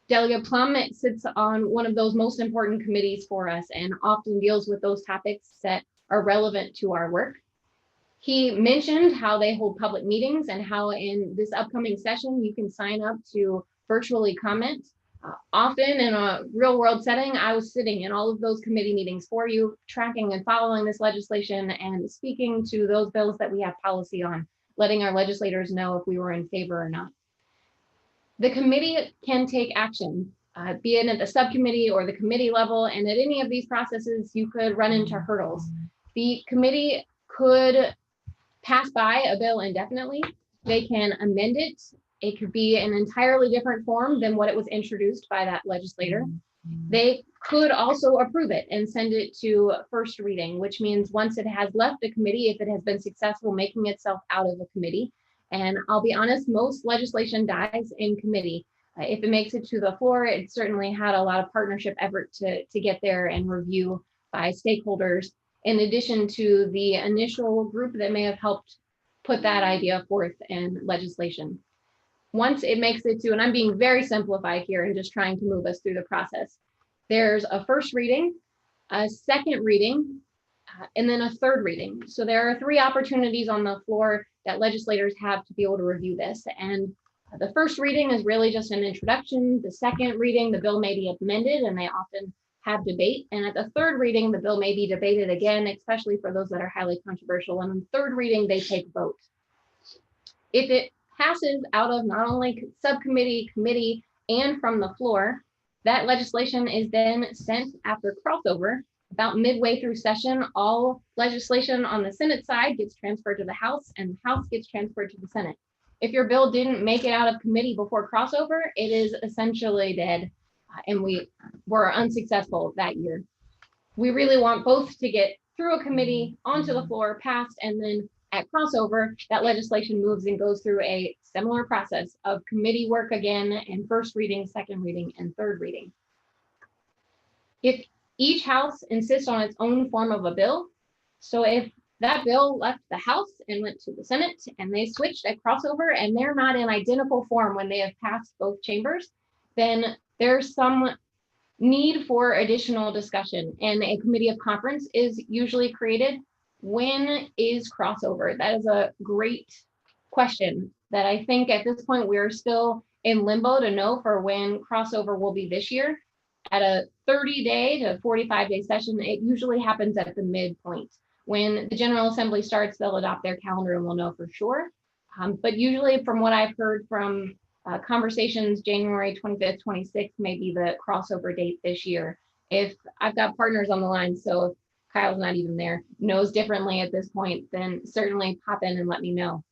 Speaker 1: Delegate Plum sits on one of those most important committees for us and often deals with those topics that are relevant to our work. He mentioned how they hold public meetings and how in this upcoming session, you can sign up to virtually comment. Often in a real world setting, I was sitting in all of those committee meetings for you, tracking and following this legislation and speaking to those bills that we have policy on, letting our legislators know if we were in favor or not. The committee can take action, be it at the subcommittee or the committee level, and at any of these processes, you could run into hurdles. The committee could pass by a bill indefinitely. They can amend it. It could be an entirely different form than what it was introduced by that legislator. They could also approve it and send it to first reading, which means once it has left the committee, if it has been successful making itself out of the committee. And I'll be honest, most legislation dies in committee. If it makes it to the floor, it certainly had a lot of partnership effort to get there and review by stakeholders, in addition to the initial group that may have helped put that idea forth in legislation. Once it makes it to, and I'm being very simplified here and just trying to move us through the process, there's a first reading, a second reading, and then a third reading. So there are 3 opportunities on the floor that legislators have to be able to review this. And the first reading is really just an introduction. The second reading, the bill may be amended, and they often have debate. And at the third reading, the bill may be debated again, especially for those that are highly controversial. And on the third reading, they take vote. If it passes out of not only subcommittee, committee, and from the floor, that legislation is then sent after crossover. About midway through session, all legislation on the Senate side gets transferred to the House, and the House gets transferred to the Senate. If your bill didn't make it out of committee before crossover, it is essentially dead, and we were unsuccessful that year. We really want both to get through a committee, onto the floor, passed, and then at crossover, that legislation moves and goes through a similar process of committee work again, and first reading, second reading, and third reading. If each house insists on its own form of a bill, so if that bill left the House and went to the Senate and they switched at crossover and they're not in identical form when they have passed both chambers, then there's some need for additional discussion, and a committee of conference is usually created. When is crossover? That is a great question that I think at this point we're still in limbo to know for when crossover will be this year. At a 30-day to 45-day session, it usually happens at the midpoint. When the General Assembly starts, they'll adopt their calendar and we'll know for sure. But usually from what I've heard from conversations, January 25th, 26th may be the crossover date this year. If I've got partners on the line, so if Kyle's not even there, knows differently at this point, then certainly pop in and let me know.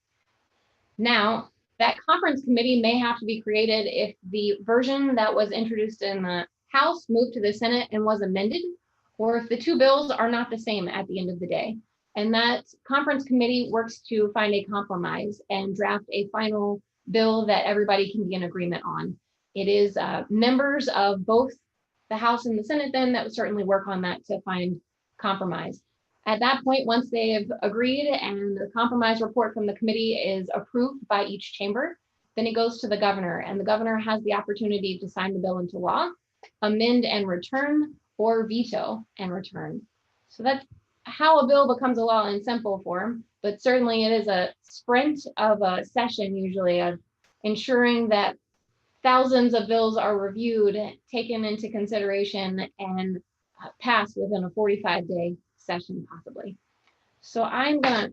Speaker 1: Now, that conference committee may have to be created if the version that was introduced in the House moved to the Senate and was amended, or if the 2 bills are not the same at the end of the day. And that conference committee works to find a compromise and draft a final bill that everybody can be in agreement on. It is members of both the House and the Senate then that would certainly work on that to find compromise. At that point, once they have agreed and the compromise report from the committee is approved by each chamber, then it goes to the governor, and the governor has the opportunity to sign the bill into law, amend and return, or veto and return. So that's how a bill becomes a law in simple form, but certainly it is a sprint of a session usually of ensuring that thousands of bills are reviewed, taken into consideration, and passed within a 45-day session possibly. So I'm gonna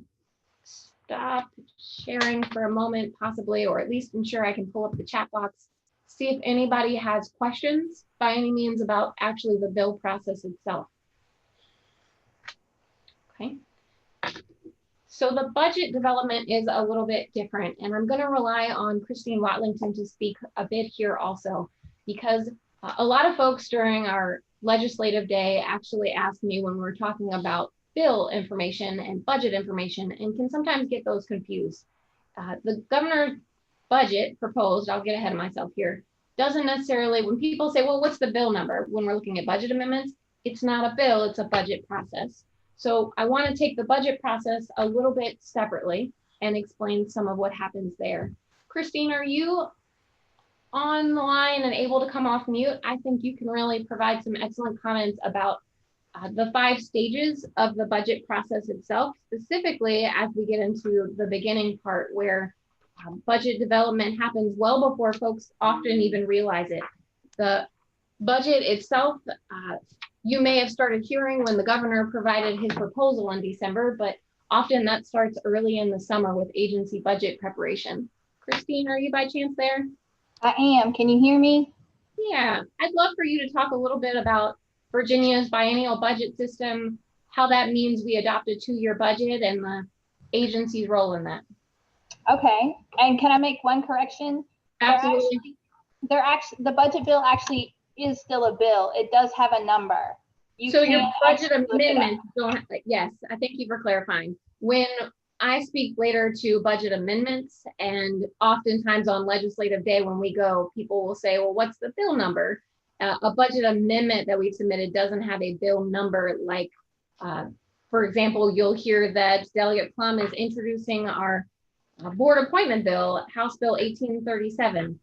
Speaker 1: stop sharing for a moment possibly, or at least ensure I can pull up the chat box, see if anybody has questions by any means about actually the bill process itself. Okay. So the budget development is a little bit different, and I'm going to rely on Christine Watlington to speak a bit here also, because a lot of folks during our legislative day actually ask me when we're talking about bill information and budget information, and can sometimes get those confused. The governor's budget proposed, I'll get ahead of myself here, doesn't necessarily, when people say, well, what's the bill number? When we're looking at budget amendments, it's not a bill, it's a budget process. So I want to take the budget process a little bit separately and explain some of what happens there. Christine, are you on the line and able to come off mute? I think you can really provide some excellent comments about the 5 stages of the budget process itself, specifically as we get into the beginning part where budget development happens well before folks often even realize it. The budget itself, you may have started hearing when the governor provided his proposal in December, but often that starts early in the summer with agency budget preparation. Christine, are you by chance there?
Speaker 8: I am. Can you hear me?
Speaker 1: Yeah, I'd love for you to talk a little bit about Virginia's biennial budget system, how that means we adopt a 2-year budget and the agency's role in that.
Speaker 8: Okay. And can I make one correction?
Speaker 1: Absolutely.
Speaker 8: The budget bill actually is still a bill. It does have a number.
Speaker 1: So your
Speaker 8: can't
Speaker 1: budget
Speaker 8: actually look it up.
Speaker 1: amendments don't, yes, I thank you for clarifying. When I speak later to budget amendments, and oftentimes on legislative day when we go, people will say, well, what's the bill number? A budget amendment that we've submitted doesn't have a bill number. Like, for example, you'll hear that Delegate Plum is introducing our board appointment bill, House Bill 1837.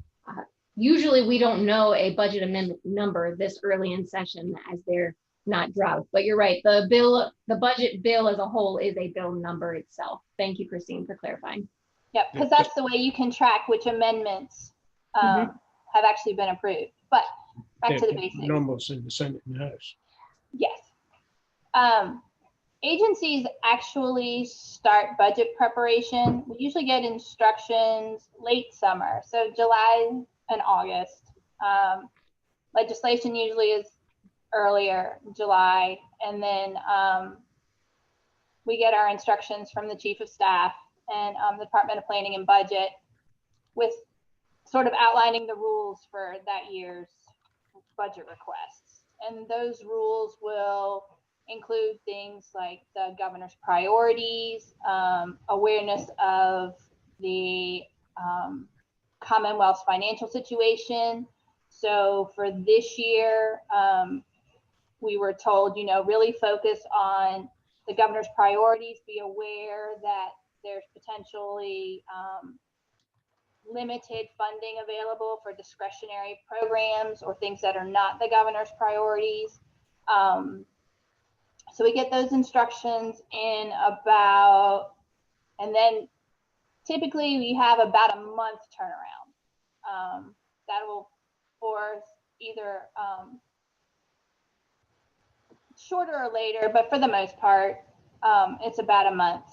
Speaker 1: Usually we don't know a budget amendment number this early in session as they're not dropped, but you're right. The budget bill as a whole is a bill number itself. Thank you, Christine, for clarifying.
Speaker 8: Yep, because that's the way you can track which amendments have actually been approved. But back to the basics.
Speaker 9: Numbers in the Senate and House.
Speaker 8: Yes. Agencies actually start budget preparation. We usually get instructions late summer, so July and August. Legislation usually is earlier, July, and then we get our instructions from the Chief of Staff and the Department of Planning and Budget with sort of outlining the rules for that year's budget requests. And those rules will include things like the governor's priorities, awareness of the Commonwealth's financial situation. So for this year, we were told, really focus on the governor's priorities, be aware that there's potentially limited funding available for discretionary programs or things that are not the governor's priorities. So we get those instructions in about, and then typically we have about a month turnaround. That will force either shorter or later, but for the most part, it's about a month.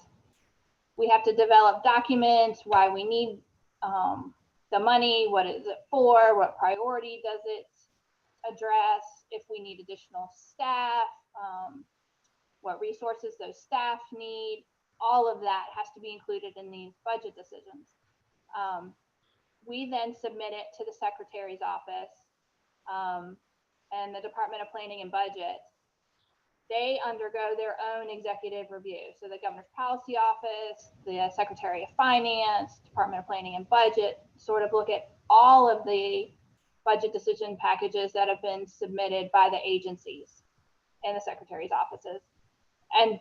Speaker 8: We have to develop documents, why we need the money, what is it for, what priority does it address, if we need additional staff, what resources those staff need. All of that has to be included in these budget decisions. We then submit it to the Secretary's office and the Department of Planning and Budget. They undergo their own executive review. So the Governor's Policy Office, the Secretary of Finance, Department of Planning and Budget sort of look at all of the budget decision packages that have been submitted by the agencies and the Secretary's offices and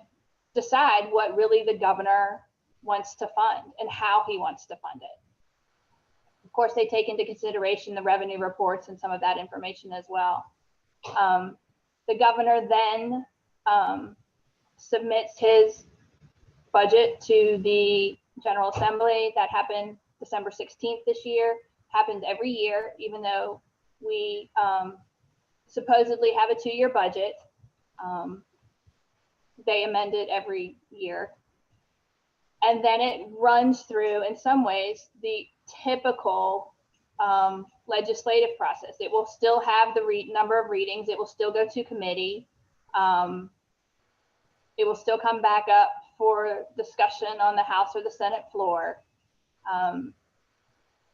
Speaker 8: decide what really the governor wants to fund and how he wants to fund it. Of course, they take into consideration the revenue reports and some of that information as well. The governor then submits his budget to the General Assembly. That happened December 16th this year. Happens every year, even though we supposedly have a 2-year budget. They amend it every year. And then it runs through, in some ways, the typical legislative process. It will still have the number of readings. It will still go to committee. It will still come back up for discussion on the House or the Senate floor.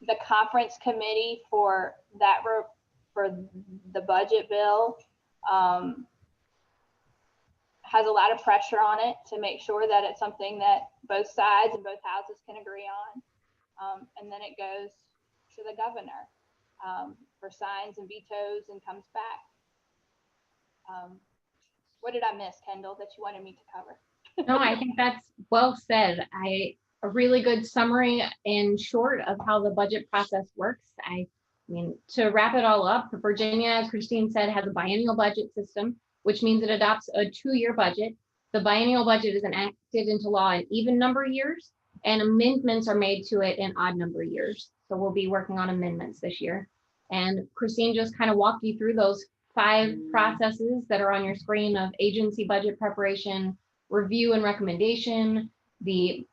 Speaker 8: The conference committee for the budget bill has a lot of pressure on it to make sure that it's something that both sides and both houses can agree on. And then it goes to the governor for signs and vetoes and comes back. What did I miss, Kendall, that you wanted me to cover?
Speaker 1: No, I think that's well said. A really good summary in short of how the budget process works. I mean, to wrap it all up, Virginia, as Christine said, has a biennial budget system, which means it adopts a 2-year budget. The biennial budget is enacted into law in even number years, and amendments are made to it in odd number years. So we'll be working on amendments this year. And Christine just kind of walked you through those 5 processes that are on your screen of agency budget preparation, review and recommendation, the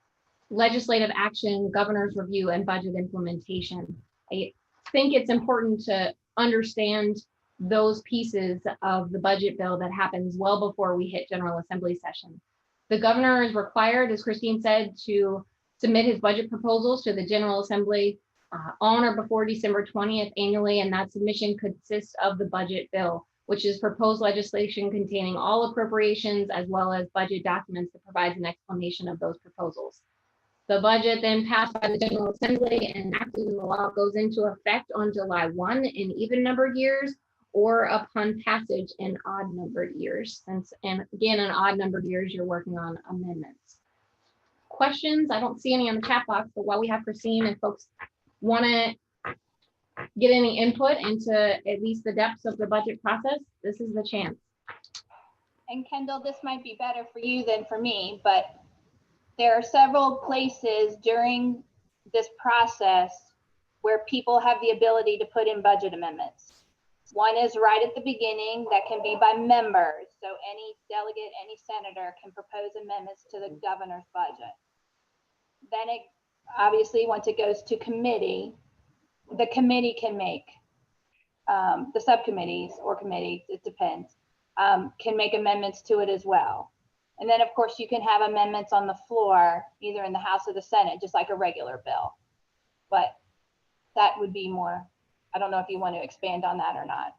Speaker 1: legislative action, governor's review, and budget implementation. I think it's important to understand those pieces of the budget bill that happens well before we hit General Assembly session. The governor is required, as Christine said, to submit his budget proposals to the General Assembly on or before December 20th annually, and that submission consists of the budget bill, which is proposed legislation containing all appropriations as well as budget documents that provides an explanation of those proposals. The budget then passed by the General Assembly and enacted in the law goes into effect on July 1 in even numbered years or upon passage in odd numbered years. And again, in odd numbered years, you're working on amendments. Questions? I don't see any on the chat box, but while we have Christine, if folks want to get any input into at least the depths of the budget process, this is the chance.
Speaker 8: And Kendall, this might be better for you than for me, but there are several places during this process where people have the ability to put in budget amendments. One is right at the beginning that can be by members. So any delegate, any senator can propose amendments to the governor's budget. Then it obviously, once it goes to committee, the committee can make, the subcommittees or committees, it depends, can make amendments to it as well. And then of course you can have amendments on the floor, either in the House or the Senate, just like a regular bill. But that would be more, I don't know if you want to expand on that or not.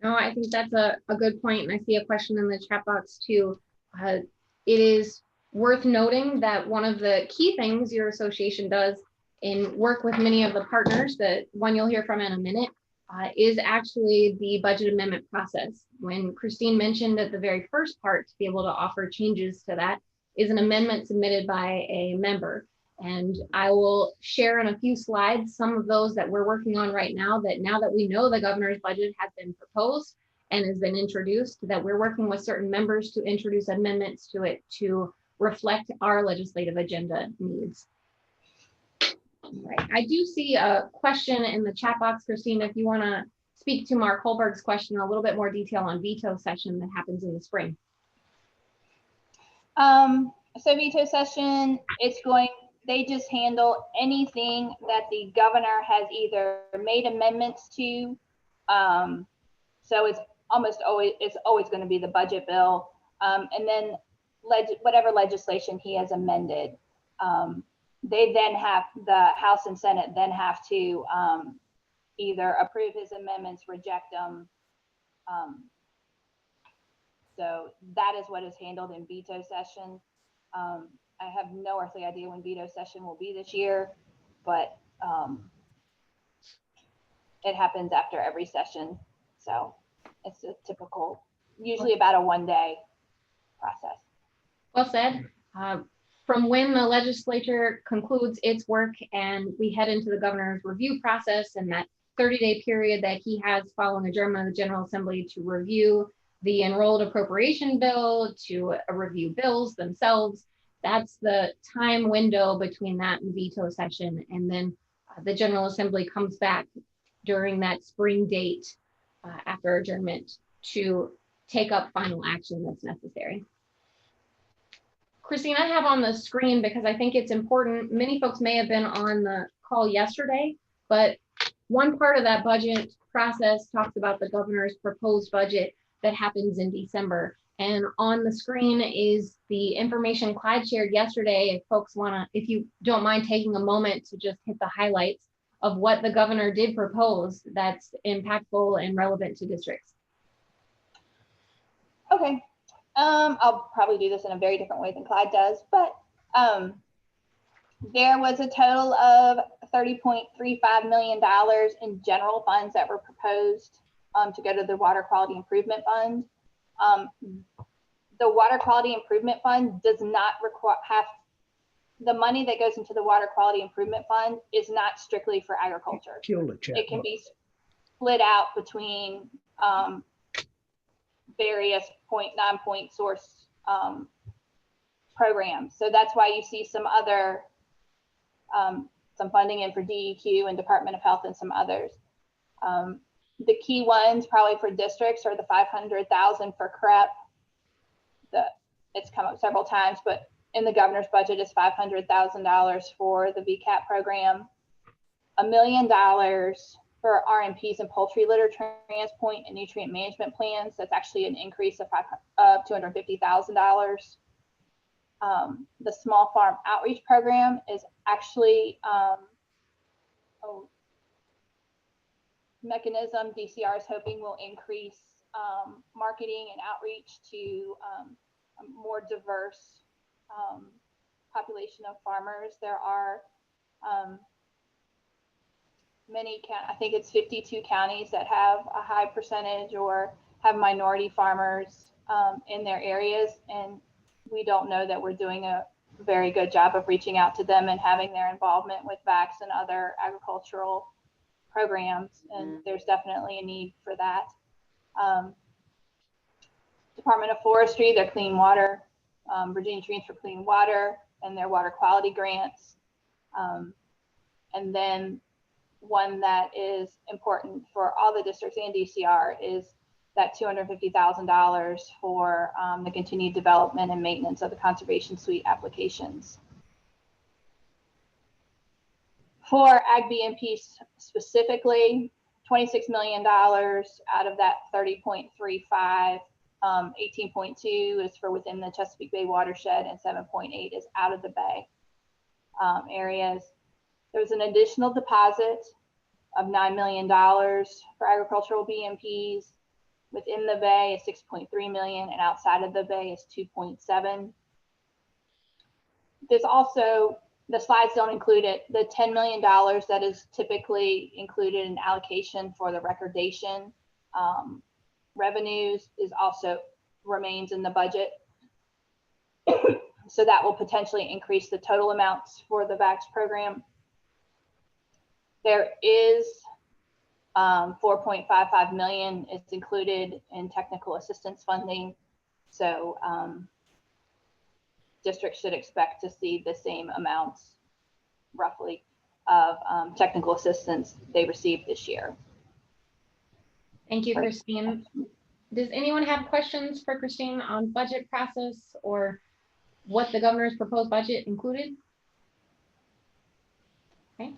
Speaker 1: No, I think that's a good point. And I see a question in the chat box too. It is worth noting that one of the key things your association does in work with many of the partners, that one you'll hear from in a minute, is actually the budget amendment process. When Christine mentioned at the very first part to be able to offer changes to that is an amendment submitted by a member. And I will share in a few slides some of those that we're working on right now, that now that we know the governor's budget has been proposed and has been introduced, that we're working with certain members to introduce amendments to it to reflect our legislative agenda needs. Right. I do see a question in the chat box, Christine, if you want to speak to Mark Holberg's question, a little bit more detail on veto session that happens in the spring.
Speaker 8: So veto session, they just handle anything that the governor has either made amendments to. So it's always going to be the budget bill. And then whatever legislation he has amended. They then have, the House and Senate then have to either approve his amendments, reject them. So that is what is handled in veto session. I have no earthly idea when veto session will be this year, but it happens after every session. So it's a typical, usually about a 1-day process.
Speaker 1: Well said. From when the legislature concludes its work and we head into the governor's review process and that 30-day period that he has following adjournment of the General Assembly to review the enrolled appropriation bill, to review bills themselves, that's the time window between that and veto session. And then the General Assembly comes back during that spring date after adjournment to take up final action that's necessary. Christine, I have on the screen, because I think it's important, many folks may have been on the call yesterday, but One part of that budget process talks about the governor's proposed budget that happens in December. And on the screen is the information Clyde shared yesterday. If folks wanna, if you don't mind taking a moment to just hit the highlights of what the governor did propose that's impactful and relevant to districts.
Speaker 8: Okay. I'll probably do this in a very different way than Clyde does, but there was a total of $30.35 million in general funds that were proposed to go to the Water Quality Improvement Fund. The Water Quality Improvement Fund does not have the money that goes into the Water Quality Improvement Fund is not strictly for agriculture. It can be split out between various non-point source programs. So that's why you see some other some funding in for DEQ and Department of Health and some others. The key ones probably for districts are the $500,000 for CREP. It's come up several times, but in the governor's budget is $500,000 for the VCAP program, $1 million for RMPs and poultry litter transpoint and nutrient management plans. That's actually an increase of $250,000. The small farm outreach program is actually a mechanism DCR is hoping will increase marketing and outreach to a more diverse population of farmers. There are I think it's 52 counties that have a high percentage or have minority farmers in their areas, and we don't know that we're doing a very good job of reaching out to them and having their involvement with VACS and other agricultural programs, and there's definitely a need for that. Department of Forestry, their clean water, Virginia Trees for Clean Water, and their water quality grants. And then one that is important for all the districts and DCR is that $250,000 for the continued development and maintenance of the conservation suite applications. For Ag BMP specifically, $26 million out of that 30.35, 18.2 is for within the Chesapeake Bay watershed, and 7.8 is out of the Bay areas. There's an additional deposit of $9 million for agricultural BMPs. Within the Bay is 6.3 million, and outside of the Bay is 2.7. There's also, the slides don't include it, the $10 million that is typically included in allocation for the recordation revenues is also remains in the budget. So that will potentially increase the total amounts for the VACS program. There is 4.55 million is included in technical assistance funding. So districts should expect to see the same amounts roughly of technical assistance they received this year.
Speaker 1: Thank you, Christine. Does anyone have questions for Christine on budget process or what the governor's proposed budget included? Okay.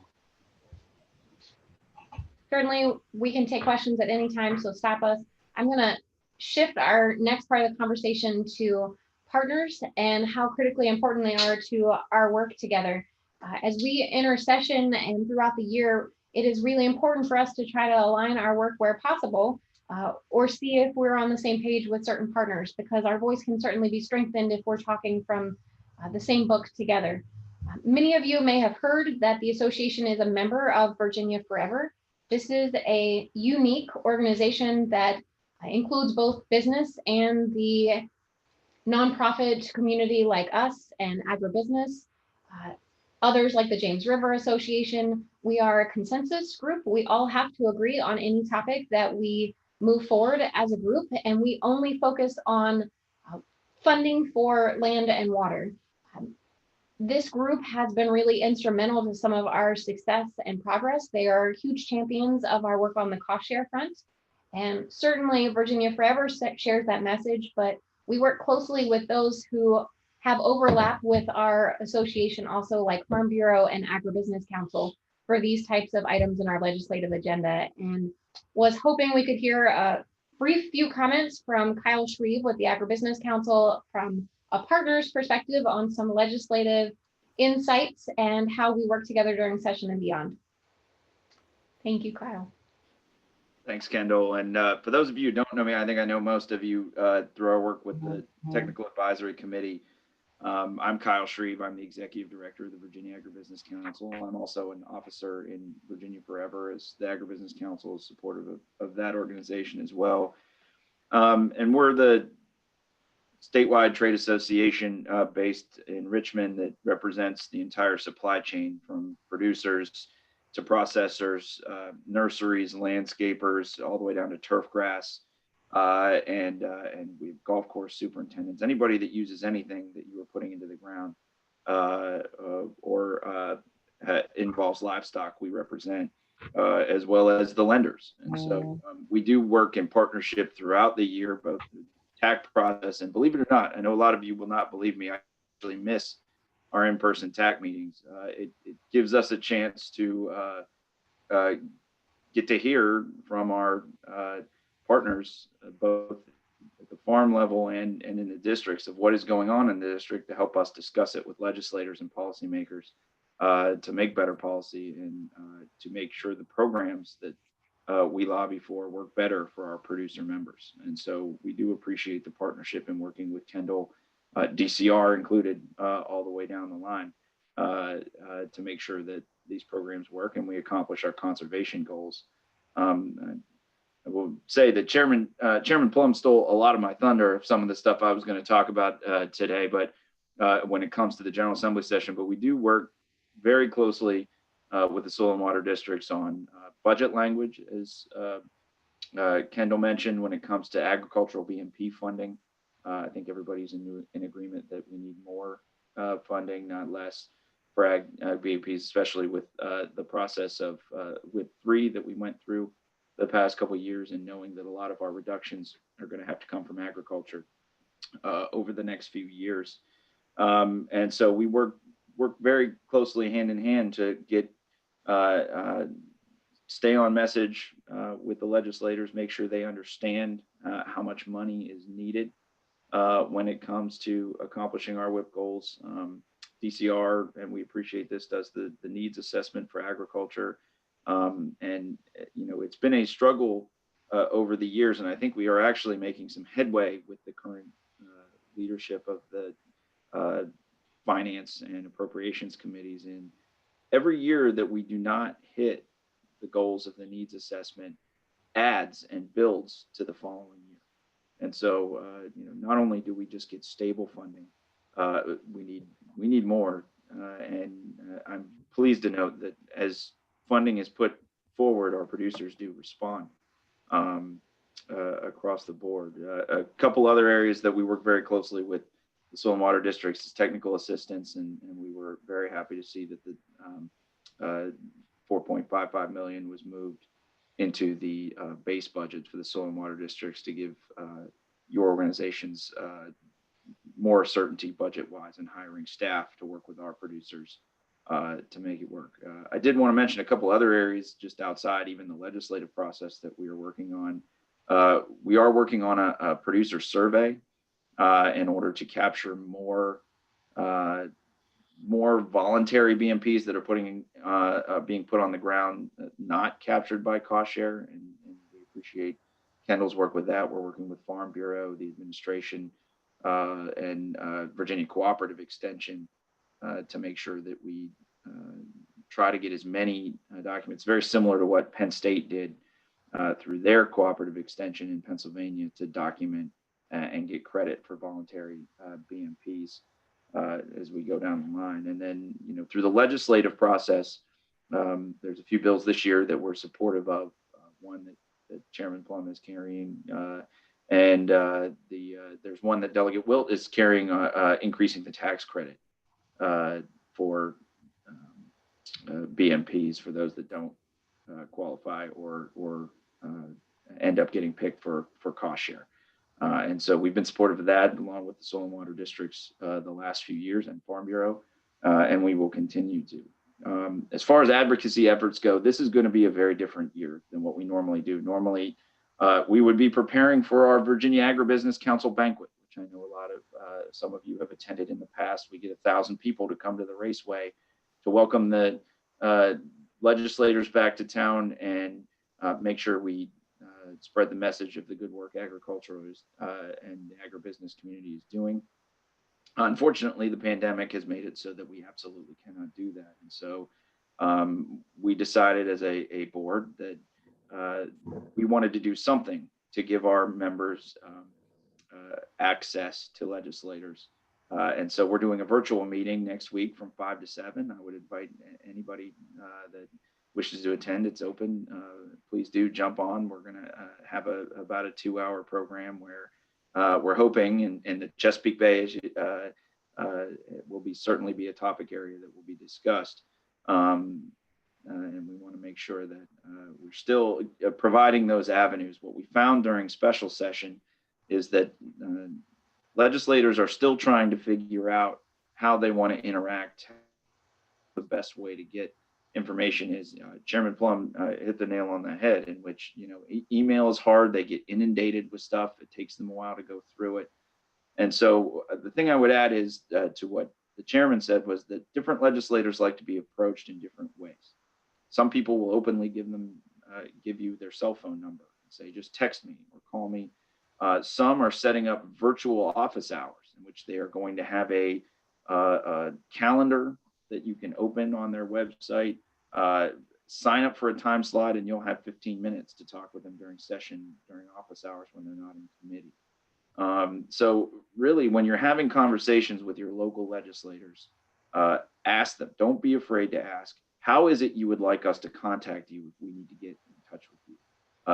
Speaker 1: Certainly, we can take questions at any time, so stop us. I'm going to shift our next part of the conversation to partners and how critically important they are to our work together. As we enter session and throughout the year, it is really important for us to try to align our work where possible, or see if we're on the same page with certain partners, because our voice can certainly be strengthened if we're talking from the same book together. Many of you may have heard that the association is a member of Virginia Forever. This is a unique organization that includes both business and the nonprofit community like us and agribusiness. Others like the James River Association. We are a consensus group. We all have to agree on any topic that we move forward as a group, and we only focus on funding for land and water. This group has been really instrumental to some of our success and progress. They are huge champions of our work on the cost share front. And certainly Virginia Forever shares that message, but we work closely with those who have overlap with our association also, like Farm Bureau and Agribusiness Council. for these types of items in our legislative agenda, and was hoping we could hear a brief few comments from Kyle Shreve with the Agribusiness Council from a partner's perspective on some legislative insights and how we work together during session and beyond. Thank you, Kyle.
Speaker 10: Thanks, Kendall. And for those of you who don't know me, I think I know most of you through our work with the Technical Advisory Committee. I'm Kyle Shreve. I'm the Executive Director of the Virginia Agribusiness Council. I'm also an officer in Virginia Forever, as the Agribusiness Council is supportive of that organization as well. And we're the statewide trade association based in Richmond that represents the entire supply chain, from producers to processors, nurseries, landscapers, all the way down to turf grass, and we have golf course superintendents. Anybody that uses anything that you are putting into the ground or involves livestock, we represent, as well as the lenders. And so we do work in partnership throughout the year, both the TAC process, and believe it or not, I know a lot of you will not believe me, I actually miss our in-person TAC meetings. It gives us a chance to get to hear from our partners, both at the farm level and in the districts, of what is going on in the district, to help us discuss it with legislators and policymakers to make better policy and to make sure the programs that we lobby for work better for our producer members. And so we do appreciate the partnership in working with Kendall, DCR included, all the way down the line to make sure that these programs work and we accomplish our conservation goals. I will say that Chairman Plum stole a lot of my thunder of some of the stuff I was going to talk about today, but when it comes to the General Assembly session, but we do work very closely with the soil and water districts on budget language, as Kendall mentioned, when it comes to agricultural BMP funding. I think everybody's in agreement that we need more funding, not less, for ag BMPs, especially with the process of with 3 that we went through the past couple of years, and knowing that a lot of our reductions are going to have to come from agriculture over the next few years. And so we work very closely hand in hand to get stay on message with the legislators, make sure they understand how much money is needed when it comes to accomplishing our WIP goals. DCR, and we appreciate this, does the needs assessment for agriculture. And, you know, it's been a struggle over the years, and I think we are actually making some headway with the current leadership of the finance and appropriations committees. And every year that we do not hit the goals of the needs assessment adds and builds to the following year. And so, you know, not only do we just get stable funding, we need more. And I'm pleased to note that as funding is put forward, our producers do respond across the board. A couple other areas that we work very closely with the soil and water districts is technical assistance, and we were very happy to see that the $4.55 million was moved into the base budget for the soil and water districts to give your organizations more certainty budget-wise in hiring staff to work with our producers to make it work. I did want to mention a couple other areas just outside even the legislative process that we are working on. We are working on a producer survey in order to capture more voluntary BMPs that are being put on the ground, not captured by cost share, and we appreciate Kendall's work with that. We're working with Farm Bureau, the administration, and Virginia Cooperative Extension to make sure that we try to get as many documents, very similar to what Penn State did through their cooperative extension in Pennsylvania, to document and get credit for voluntary BMPs as we go down the line. And then, you know, through the legislative process, there's a few bills this year that we're supportive of. One that Chairman Plum is carrying, and there's one that Delegate Wilt is carrying, increasing the tax credit for BMPs for those that don't qualify or end up getting picked for cost share. And so we've been supportive of that, along with the soil and water districts the last few years, and Farm Bureau, and we will continue to. As far as advocacy efforts go, this is going to be a very different year than what we normally do. Normally, we would be preparing for our Virginia Agribusiness Council banquet, which I know a lot of some of you have attended in the past. We get 1,000 people to come to the Raceway to welcome the legislators back to town and make sure we spread the message of the good work agriculturalists and the agribusiness community is doing. Unfortunately, the pandemic has made it so that we absolutely cannot do that. And so we decided as a board that we wanted to do something to give our members access to legislators. And so we're doing a virtual meeting next week from 5 to 7. I would invite anybody that wishes to attend. It's open. Please do jump on. We're going to have about a 2-hour program where we're hoping in the Chesapeake Bay will certainly be a topic area that will be discussed. And we want to make sure that we're still providing those avenues. What we found during special session is that legislators are still trying to figure out how they want to interact. The best way to get information is Chairman Plum hit the nail on the head, in which, email is hard. They get inundated with stuff. It takes them a while to go through it. And so the thing I would add is to what the chairman said was that different legislators like to be approached in different ways. Some people will openly give you their cell phone number and say, just text me or call me. Some are setting up virtual office hours in which they are going to have a calendar that you can open on their website, sign up for a time slot, and you'll have 15 minutes to talk with them during session, during office hours when they're not in committee. So really, when you're having conversations with your local legislators, ask them, don't be afraid to ask, how is it you would like us to contact you if we need to get in touch with you?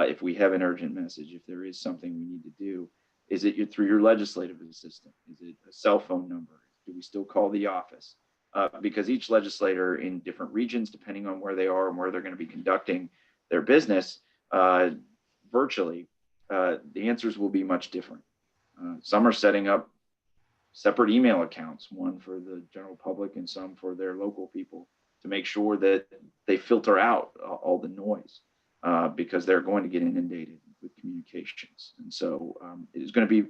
Speaker 10: If we have an urgent message, if there is something we need to do, is it through your legislative assistant? Is it a cell phone number? Do we still call the office? Because each legislator in different regions, depending on where they are and where they're going to be conducting their business virtually, the answers will be much different. Some are setting up separate email accounts, one for the general public and some for their local people, to make sure that they filter out all the noise because they're going to get inundated with communications. And so it is going to be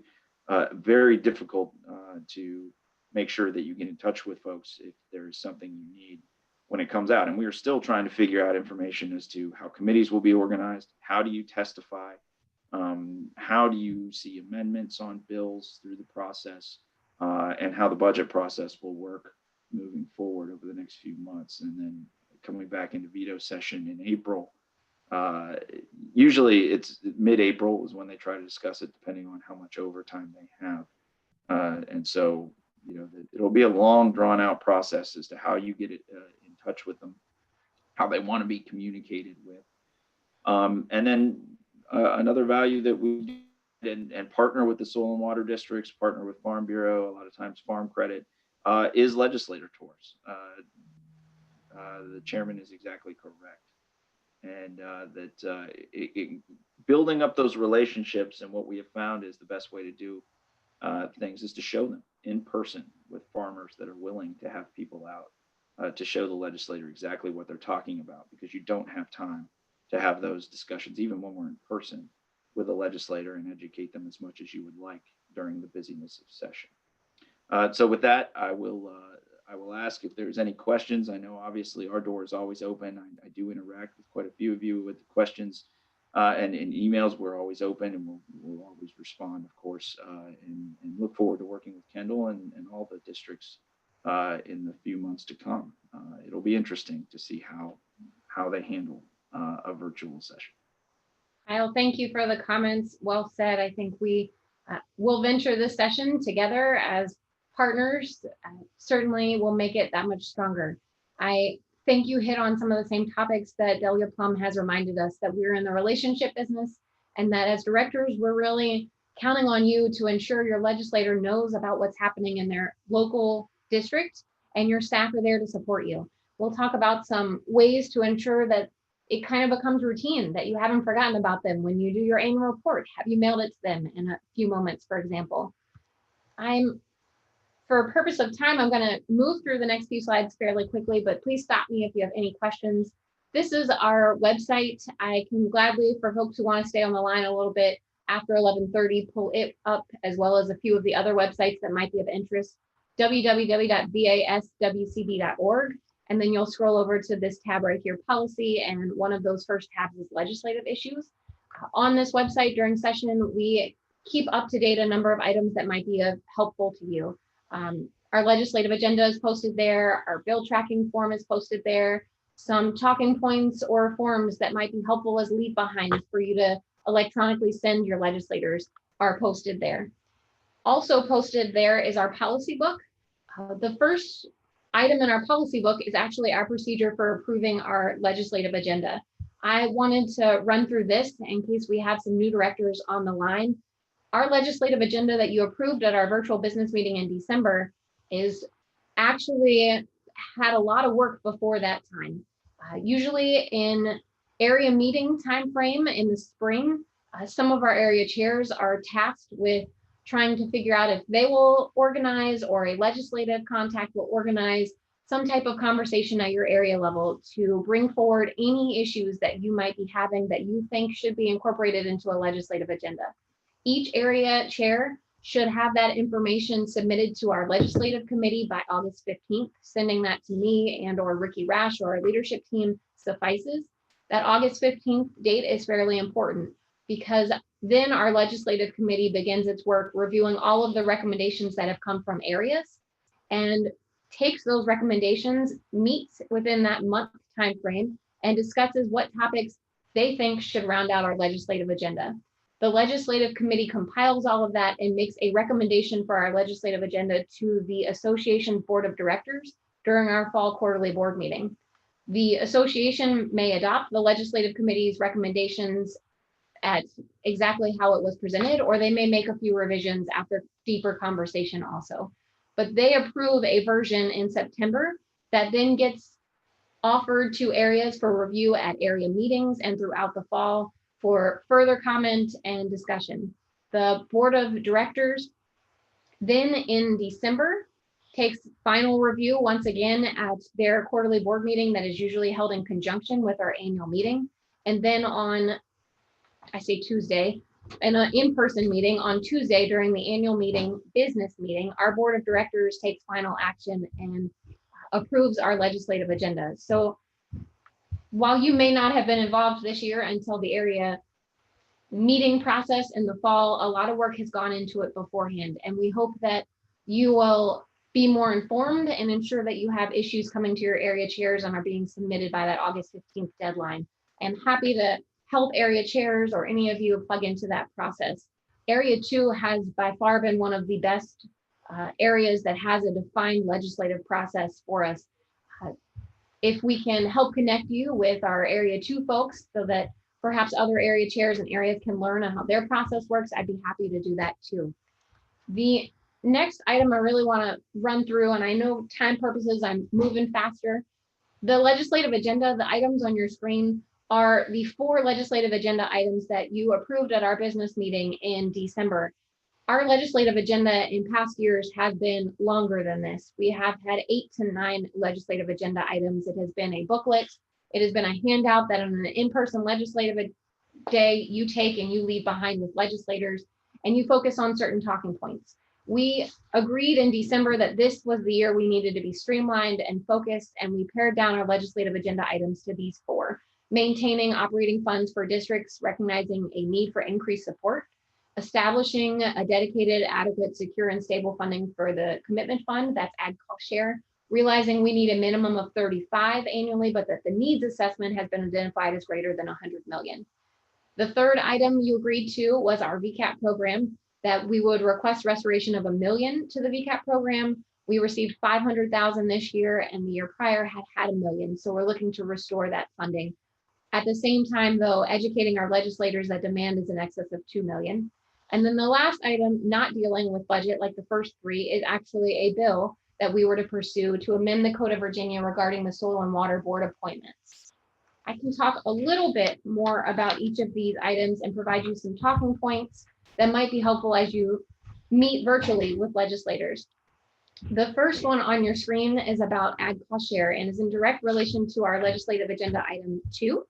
Speaker 10: very difficult to make sure that you get in touch with folks if there is something you need when it comes out. And we are still trying to figure out information as to how committees will be organized. How do you testify? How do you see amendments on bills through the process, and how the budget process will work moving forward over the next few months. And then coming back into veto session in April. Usually it's mid-April is when they try to discuss it, depending on how much overtime they have. And so, it'll be a long, drawn-out process as to how you get it in touch with them, how they want to be communicated with. And then another value that we and partner with the soil and water districts, partner with Farm Bureau, a lot of times Farm Credit, is legislator tours. The chairman is exactly correct. And building up those relationships, and what we have found is the best way to do things is to show them in person with farmers that are willing to have people out to show the legislator exactly what they're talking about, because you don't have time to have those discussions, even when we're in person with a legislator, and educate them as much as you would like during the busyness of session. So with that, I will ask if there's any questions. I know obviously our door is always open. I do interact with quite a few of you with the questions, and in emails. We're always open, and we'll always respond, of course, and look forward to working with Kendall and all the districts in the few months to come. It'll be interesting to see how they handle a virtual session.
Speaker 1: Kyle, thank you for the comments. Well said. I think we will venture this session together as partners. Certainly will make it that much stronger. I think you hit on some of the same topics that Delegate Plum has reminded us, that we're in the relationship business, and that as directors, we're really counting on you to ensure your legislator knows about what's happening in their local district, and your staff are there to support you. We'll talk about some ways to ensure that it kind of becomes routine, that you haven't forgotten about them when you do your annual report. Have you mailed it to them in a few moments, for example? for purpose of time, I'm going to move through the next few slides fairly quickly, but please stop me if you have any questions. This is our website. I can gladly, for folks who want to stay on the line a little bit after 11:30, pull it up, as well as a few of the other websites that might be of interest. www.vaswcd.org. And then you'll scroll over to this tab right here, policy, and one of those first tabs is legislative issues. On this website during session, we keep up to date a number of items that might be helpful to you. Our legislative agenda is posted there. Our bill tracking form is posted there. Some talking points or forms that might be helpful as leave behinds for you to electronically send your legislators are posted there. Also posted there is our policy book. The first item in our policy book is actually our procedure for approving our legislative agenda. I wanted to run through this in case we have some new directors on the line. Our legislative agenda that you approved at our virtual business meeting in December is actually had a lot of work before that time. Usually in area meeting timeframe in the spring, some of our area chairs are tasked with trying to figure out if they will organize or a legislative contact will organize some type of conversation at your area level to bring forward any issues that you might be having that you think should be incorporated into a legislative agenda. Each area chair should have that information submitted to our legislative committee by August 15th. Sending that to me and or Ricky Rash or our leadership team suffices. That August 15th date is fairly important because then our legislative committee begins its work reviewing all of the recommendations that have come from areas and takes those recommendations, meets within that month time frame, and discusses what topics they think should round out our legislative agenda. The legislative committee compiles all of that and makes a recommendation for our legislative agenda to the association board of directors during our fall quarterly board meeting. The association may adopt the legislative committee's recommendations at exactly how it was presented, or they may make a few revisions after deeper conversation also. But they approve a version in September that then gets offered to areas for review at area meetings and throughout the fall for further comment and discussion. The board of directors then in December takes final review once again at their quarterly board meeting that is usually held in conjunction with our annual meeting. And then on, I say Tuesday, an in-person meeting on Tuesday during the annual meeting, business meeting, our board of directors takes final action and approves our legislative agenda. So while you may not have been involved this year until the area meeting process in the fall, a lot of work has gone into it beforehand. And we hope that you will be more informed and ensure that you have issues coming to your area chairs and are being submitted by that August 15th deadline. And happy to help area chairs or any of you plug into that process. Area 2 has by far been one of the best areas that has a defined legislative process for us. If we can help connect you with our Area 2 folks so that perhaps other area chairs and areas can learn on how their process works, I'd be happy to do that too. The next item I really want to run through, and I know time purposes, I'm moving faster. The legislative agenda, the items on your screen are the 4 legislative agenda items that you approved at our business meeting in December. Our legislative agenda in past years has been longer than this. We have had 8 to 9 legislative agenda items. It has been a booklet. It has been a handout that on an in-person legislative day you take and you leave behind with legislators and you focus on certain talking points. We agreed in December that this was the year we needed to be streamlined and focused, and we pared down our legislative agenda items to these 4. Maintaining operating funds for districts, recognizing a need for increased support, establishing a dedicated, adequate, secure, and stable funding for the commitment fund, that's ag cost share, realizing we need a minimum of 35 annually, but that the needs assessment has been identified as greater than 100 million. The third item you agreed to was our VCAP program, that we would request restoration of $1 million to the VCAP program. We received 500,000 this year, and the year prior had $1 million. So we're looking to restore that funding. At the same time, though, educating our legislators that demand is in excess of 2 million. And then the last item, not dealing with budget like the first 3, is actually a bill that we were to pursue to amend the Code of Virginia regarding the Soil and Water Board appointments. I can talk a little bit more about each of these items and provide you some talking points that might be helpful as you meet virtually with legislators. The first one on your screen is about ag cost share and is in direct relation to our legislative agenda item 2.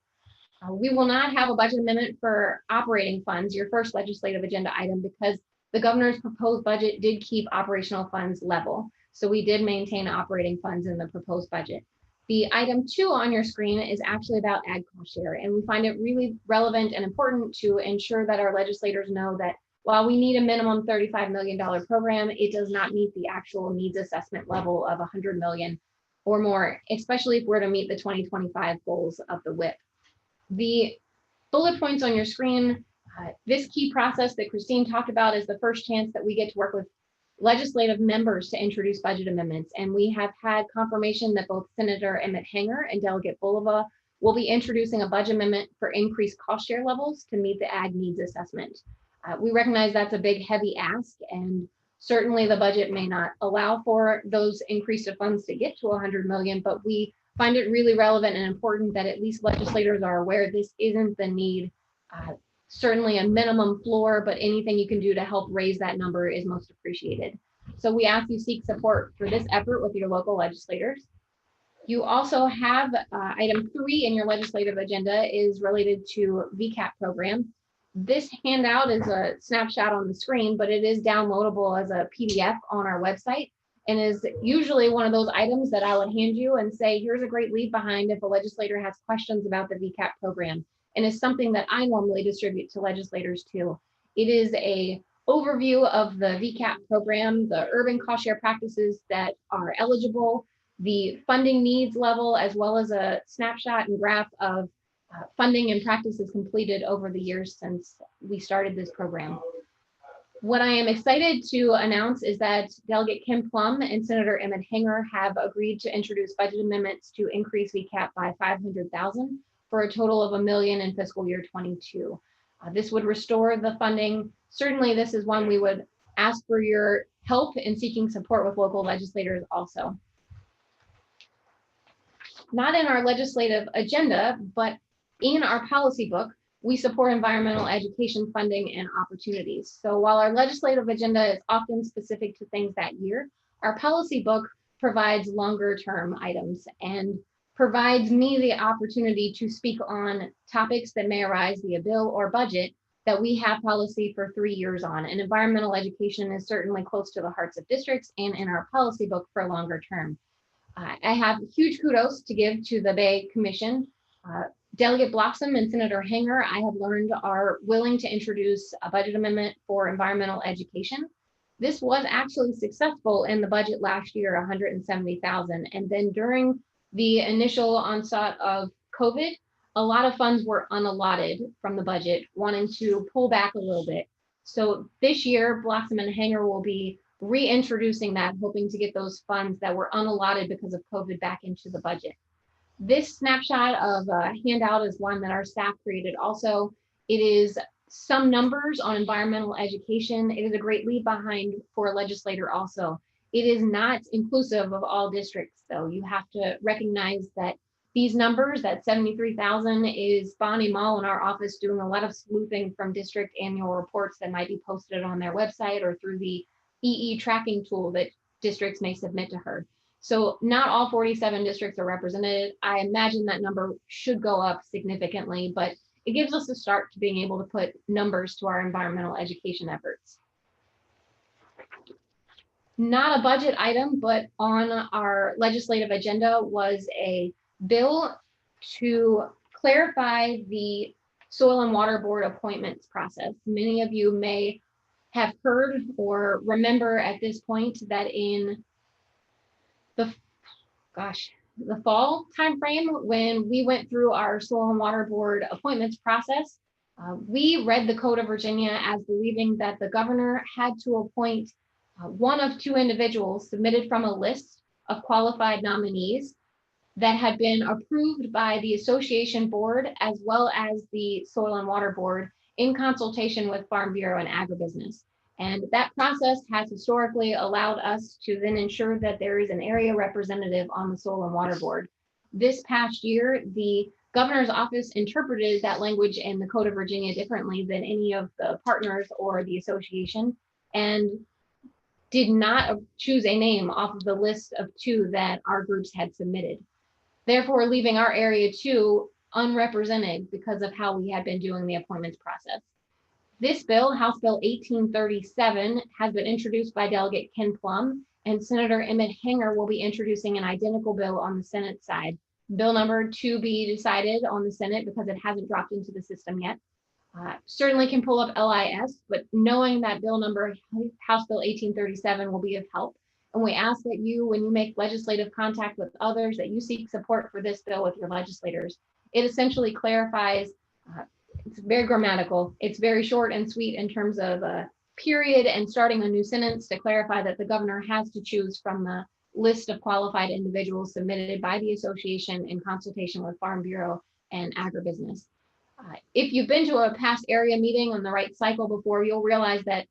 Speaker 1: We will not have a budget amendment for operating funds, your first legislative agenda item, because the governor's proposed budget did keep operational funds level. So we did maintain operating funds in the proposed budget. The item 2 on your screen is actually about ag cost share, and we find it really relevant and important to ensure that our legislators know that while we need a minimum $35 million program, it does not meet the actual needs assessment level of 100 million or more, especially if we're to meet the 2025 goals of the WIP. The bullet points on your screen, this key process that Christine talked about is the first chance that we get to work with legislative members to introduce budget amendments. And we have had confirmation that both Senator Emmett Hanger and Delegate Bulova will be introducing a budget amendment for increased cost share levels to meet the ag needs assessment. We recognize that's a big, heavy ask, and certainly the budget may not allow for those increased funds to get to 100 million, but we find it really relevant and important that at least legislators are aware this isn't the need. Certainly a minimum floor, but anything you can do to help raise that number is most appreciated. So we ask you seek support for this effort with your local legislators. You also have item 3 in your legislative agenda is related to VCAP program. This handout is a snapshot on the screen, but it is downloadable as a PDF on our website and is usually one of those items that I would hand you and say, here's a great leave behind if a legislator has questions about the VCAP program. And is something that I normally distribute to legislators too. It is a overview of the VCAP program, the urban cost share practices that are eligible, the funding needs level, as well as a snapshot and graph of funding and practices completed over the years since we started this program. What I am excited to announce is that Delegate Ken Plum and Senator Emmett Hanger have agreed to introduce budget amendments to increase VCAP by 500,000 for a total of $1 million in fiscal year 22. This would restore the funding. Certainly, this is one we would ask for your help in seeking support with local legislators also. Not in our legislative agenda, but in our policy book, we support environmental education funding and opportunities. So while our legislative agenda is often specific to things that year, our policy book provides longer term items and provides me the opportunity to speak on topics that may arise via bill or budget that we have policy for 3 years on. And environmental education is certainly close to the hearts of districts and in our policy book for longer term. I have huge kudos to give to the Bay Commission. Delegate Blossom and Senator Hanger, I have learned, are willing to introduce a budget amendment for environmental education. This was actually successful in the budget last year, 170,000. And then during the initial onset of COVID, a lot of funds were unallotted from the budget, wanting to pull back a little bit. So this year, Blossom and Hanger will be reintroducing that, hoping to get those funds that were unallotted because of COVID back into the budget. This snapshot of a handout is one that our staff created also. It is some numbers on environmental education. It is a great leave behind for a legislator also. It is not inclusive of all districts, though. You have to recognize that these numbers, that 73,000 is Bonnie Mall in our office doing a lot of sleuthing from district annual reports that might be posted on their website or through the EE tracking tool that districts may submit to her. So not all 47 districts are represented. I imagine that number should go up significantly, but it gives us a start to being able to put numbers to our environmental education efforts. Not a budget item, but on our legislative agenda was a bill to clarify the Soil and Water Board appointments process. Many of you may have heard or remember at this point that in the fall timeframe, when we went through our Soil and Water Board appointments process, we read the Code of Virginia as believing that the governor had to appoint one of 2 individuals submitted from a list of qualified nominees that had been approved by the association board as well as the Soil and Water Board in consultation with Farm Bureau and Agribusiness. And that process has historically allowed us to then ensure that there is an area representative on the Soil and Water Board. This past year, the governor's office interpreted that language in the Code of Virginia differently than any of the partners or the association. And did not choose a name off of the list of 2 that our groups had submitted, therefore leaving our area 2 unrepresented because of how we had been doing the appointments process. This bill, House Bill 1837, has been introduced by Delegate Ken Plum, and Senator Emmett Hanger will be introducing an identical bill on the Senate side. Bill number to be decided on the Senate because it hasn't dropped into the system yet. Certainly can pull up LIS, but knowing that bill number, House Bill 1837, will be of help. And we ask that you, when you make legislative contact with others, that you seek support for this bill with your legislators. It essentially clarifies, it's very grammatical, it's very short and sweet in terms of a period and starting a new sentence to clarify that the governor has to choose from the list of qualified individuals submitted by the association in consultation with Farm Bureau and agribusiness. If you've been to a past area meeting on the right cycle before, you'll realize that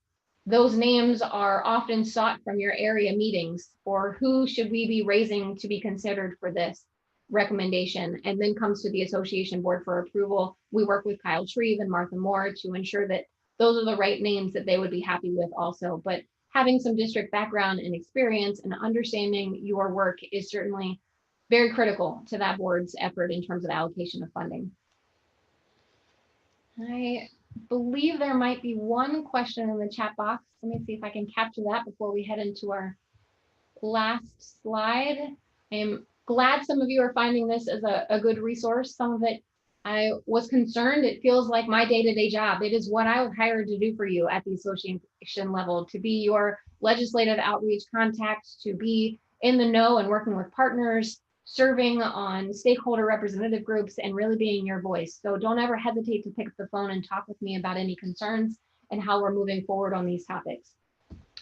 Speaker 1: those names are often sought from your area meetings, or who should we be raising to be considered for this recommendation, and then comes to the association board for approval. We work with Kyle Shreve and Martha Moore to ensure that those are the right names that they would be happy with also. But having some district background and experience and understanding your work is certainly very critical to that board's effort in terms of allocation of funding. I believe there might be one question in the chat box. Let me see if I can capture that before we head into our last slide. I am glad some of you are finding this as a good resource. Some of it, I was concerned. It feels like my day-to-day job. It is what I was hired to do for you at the association level, to be your legislative outreach contact, to be in the know and working with partners, serving on stakeholder representative groups, and really being your voice. So don't ever hesitate to pick up the phone and talk with me about any concerns and how we're moving forward on these topics.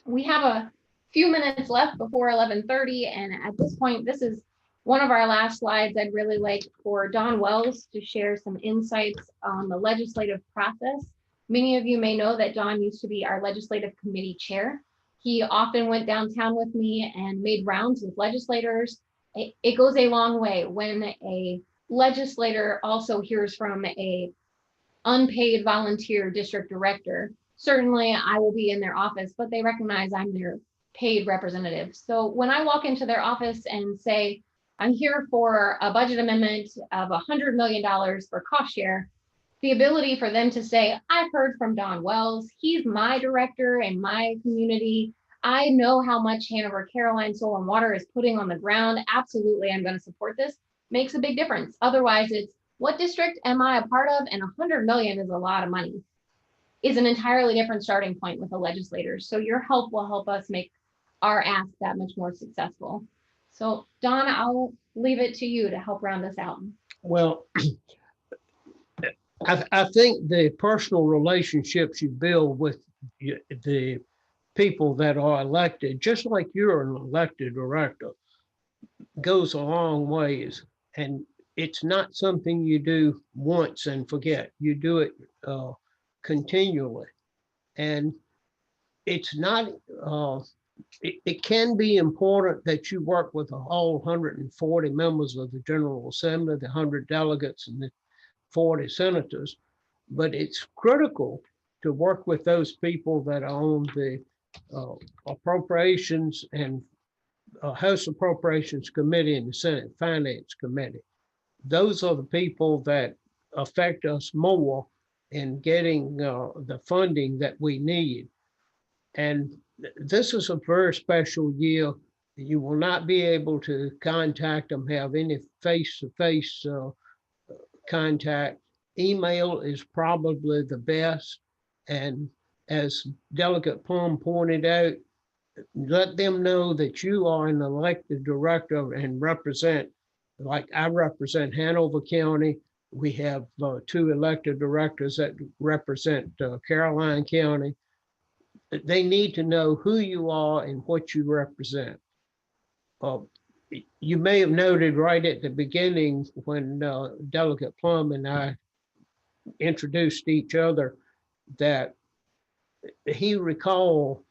Speaker 1: We have a few minutes left before 11:30, and at this point, this is one of our last slides. I'd really like for Don Wells to share some insights on the legislative process. Many of you may know that Don used to be our legislative committee chair. He often went downtown with me and made rounds with legislators. It goes a long way when a legislator also hears from a unpaid volunteer district director. Certainly I will be in their office, but they recognize I'm their paid representative. So when I walk into their office and say, I'm here for a budget amendment of $100 million for cost share, the ability for them to say, I've heard from Don Wells, he's my director in my community. I know how much Hanover Caroline Soil and Water is putting on the ground. Absolutely, I'm going to support this. Makes a big difference. Otherwise, it's what district am I a part of? And $100 million is a lot of money. Is an entirely different starting point with the legislators. So your help will help us make our ask that much more successful. So Don, I'll leave it to you to help round us out.
Speaker 9: Well, I think the personal relationships you build with the people that are elected, just like you're an elected director, goes a long ways. And it's not something you do once and forget. You do it continually. And it's not, it can be important that you work with the whole 140 members of the General Assembly, the 100 delegates and the 40 senators, but it's critical to work with those people that are on the Appropriations and House Appropriations Committee and the Senate Finance Committee. Those are the people that affect us more in getting the funding that we need. And this is a very special year. You will not be able to contact them, have any face-to-face contact. Email is probably the best. And as Delegate Plum pointed out, let them know that you are an elected director and represent, like I represent Hanover County. We have 2 elected directors that represent Caroline County. They need to know who you are and what you represent. You may have noted right at the beginning when Delegate Plum and I introduced each other that he recalled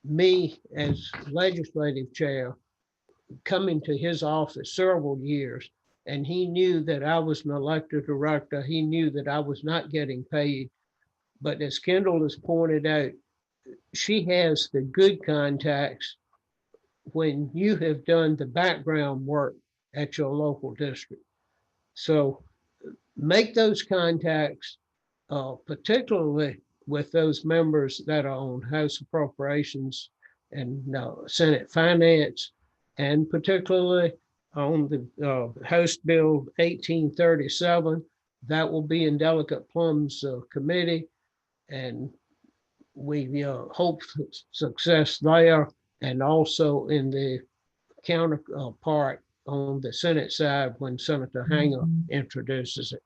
Speaker 9: me as legislative chair coming to his office several years, and he knew that I was an elected director. He knew that I was not getting paid. But as Kendall has pointed out, she has the good contacts when you have done the background work at your local district. So make those contacts, particularly with those members that are on House Appropriations and Senate Finance, and particularly on the House Bill 1837, that will be in Delegate Plum's committee, and we hope success there, and also in the counterpart on the Senate side when Senator Hanger introduces it.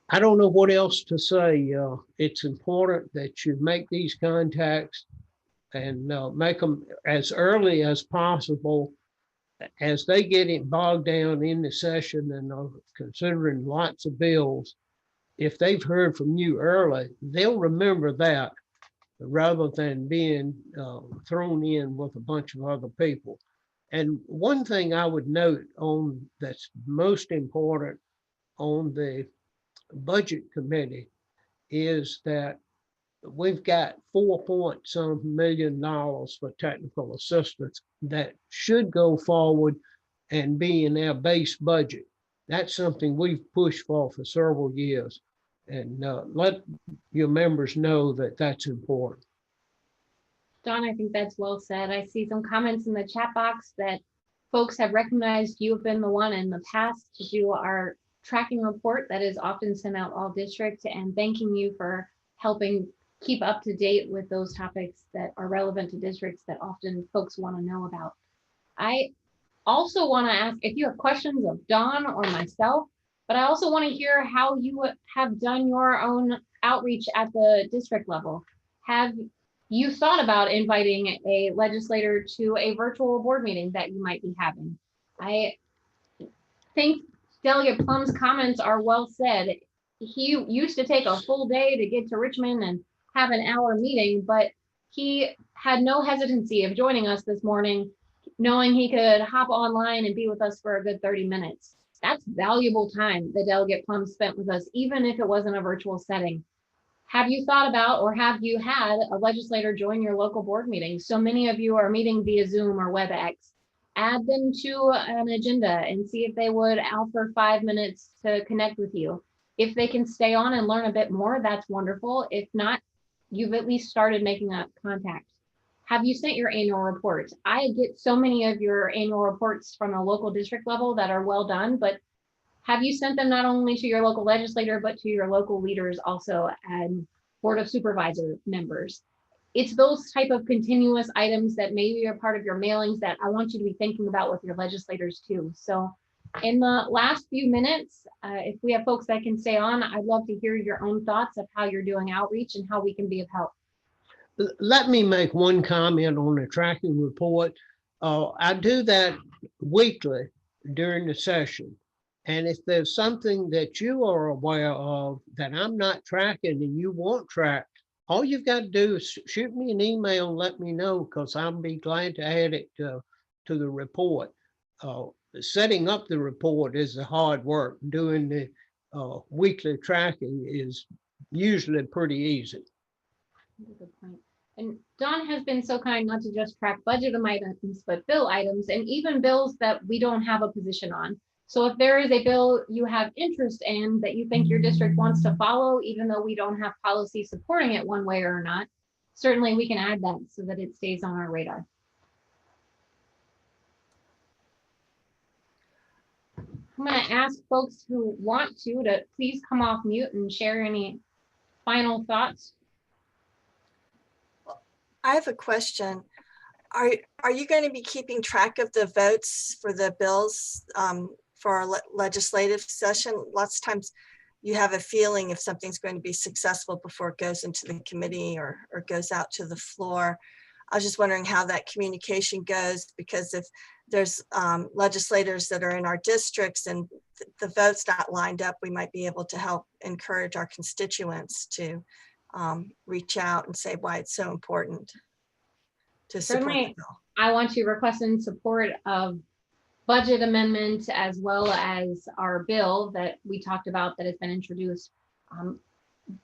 Speaker 9: I don't know what else to say. It's important that you make these contacts and make them as early as possible, as they get it bogged down in the session and are considering lots of bills. If they've heard from you early, they'll remember that rather than being thrown in with a bunch of other people. And one thing I would note on that's most important on the Budget Committee is that we've got $4 million for technical assistance that should go forward and be in our base budget. That's something we've pushed for several years, and let your members know that that's important.
Speaker 1: Don, I think that's well said. I see some comments in the chat box that folks have recognized you have been the one in the past to do our tracking report that is often sent out all districts, and thanking you for helping keep up to date with those topics that are relevant to districts that often folks want to know about. I also want to ask if you have questions of Don or myself, but I also want to hear how you have done your own outreach at the district level. Have you thought about inviting a legislator to a virtual board meeting that you might be having? I think Delegate Plum's comments are well said. He used to take a full day to get to Richmond and have an hour meeting, but he had no hesitancy of joining us this morning, knowing he could hop online and be with us for a good 30 minutes. That's valuable time that Delegate Plum spent with us, even if it wasn't a virtual setting. Have you thought about, or have you had a legislator join your local board meeting? So many of you are meeting via Zoom or WebEx. Add them to an agenda and see if they would offer 5 minutes to connect with you. If they can stay on and learn a bit more, that's wonderful. If not, you've at least started making a contact. Have you sent your annual reports? I get so many of your annual reports from a local district level that are well done, but have you sent them not only to your local legislator, but to your local leaders also and Board of Supervisor members? It's those type of continuous items that maybe are part of your mailings that I want you to be thinking about with your legislators too. So in the last few minutes, if we have folks that can stay on, I'd love to hear your own thoughts of how you're doing outreach and how we can be of help.
Speaker 9: Let me make one comment on the tracking report. I do that weekly during the session. And if there's something that you are aware of that I'm not tracking and you want tracked, all you've got to do is shoot me an email and let me know, because I'll be glad to add it to the report. Setting up the report is the hard work. Doing the weekly tracking is usually pretty easy.
Speaker 1: Good point. And Don has been so kind not to just track budget items, but bill items, and even bills that we don't have a position on. So if there is a bill you have interest in that you think your district wants to follow, even though we don't have policy supporting it one way or not, certainly we can add that so that it stays on our radar. I'm going to ask folks who want to please come off mute and share any final thoughts.
Speaker 11: I have a question. Are you going to be keeping track of the votes for the bills for our legislative session? Lots of times you have a feeling if something's going to be successful before it goes into the committee or goes out to the floor. I was just wondering how that communication goes, because if there's legislators that are in our districts and the vote's not lined up, we might be able to help encourage our constituents to reach out and say why it's so important to support the bill.
Speaker 1: I want to request in support of budget amendment as well as our bill that we talked about that has been introduced.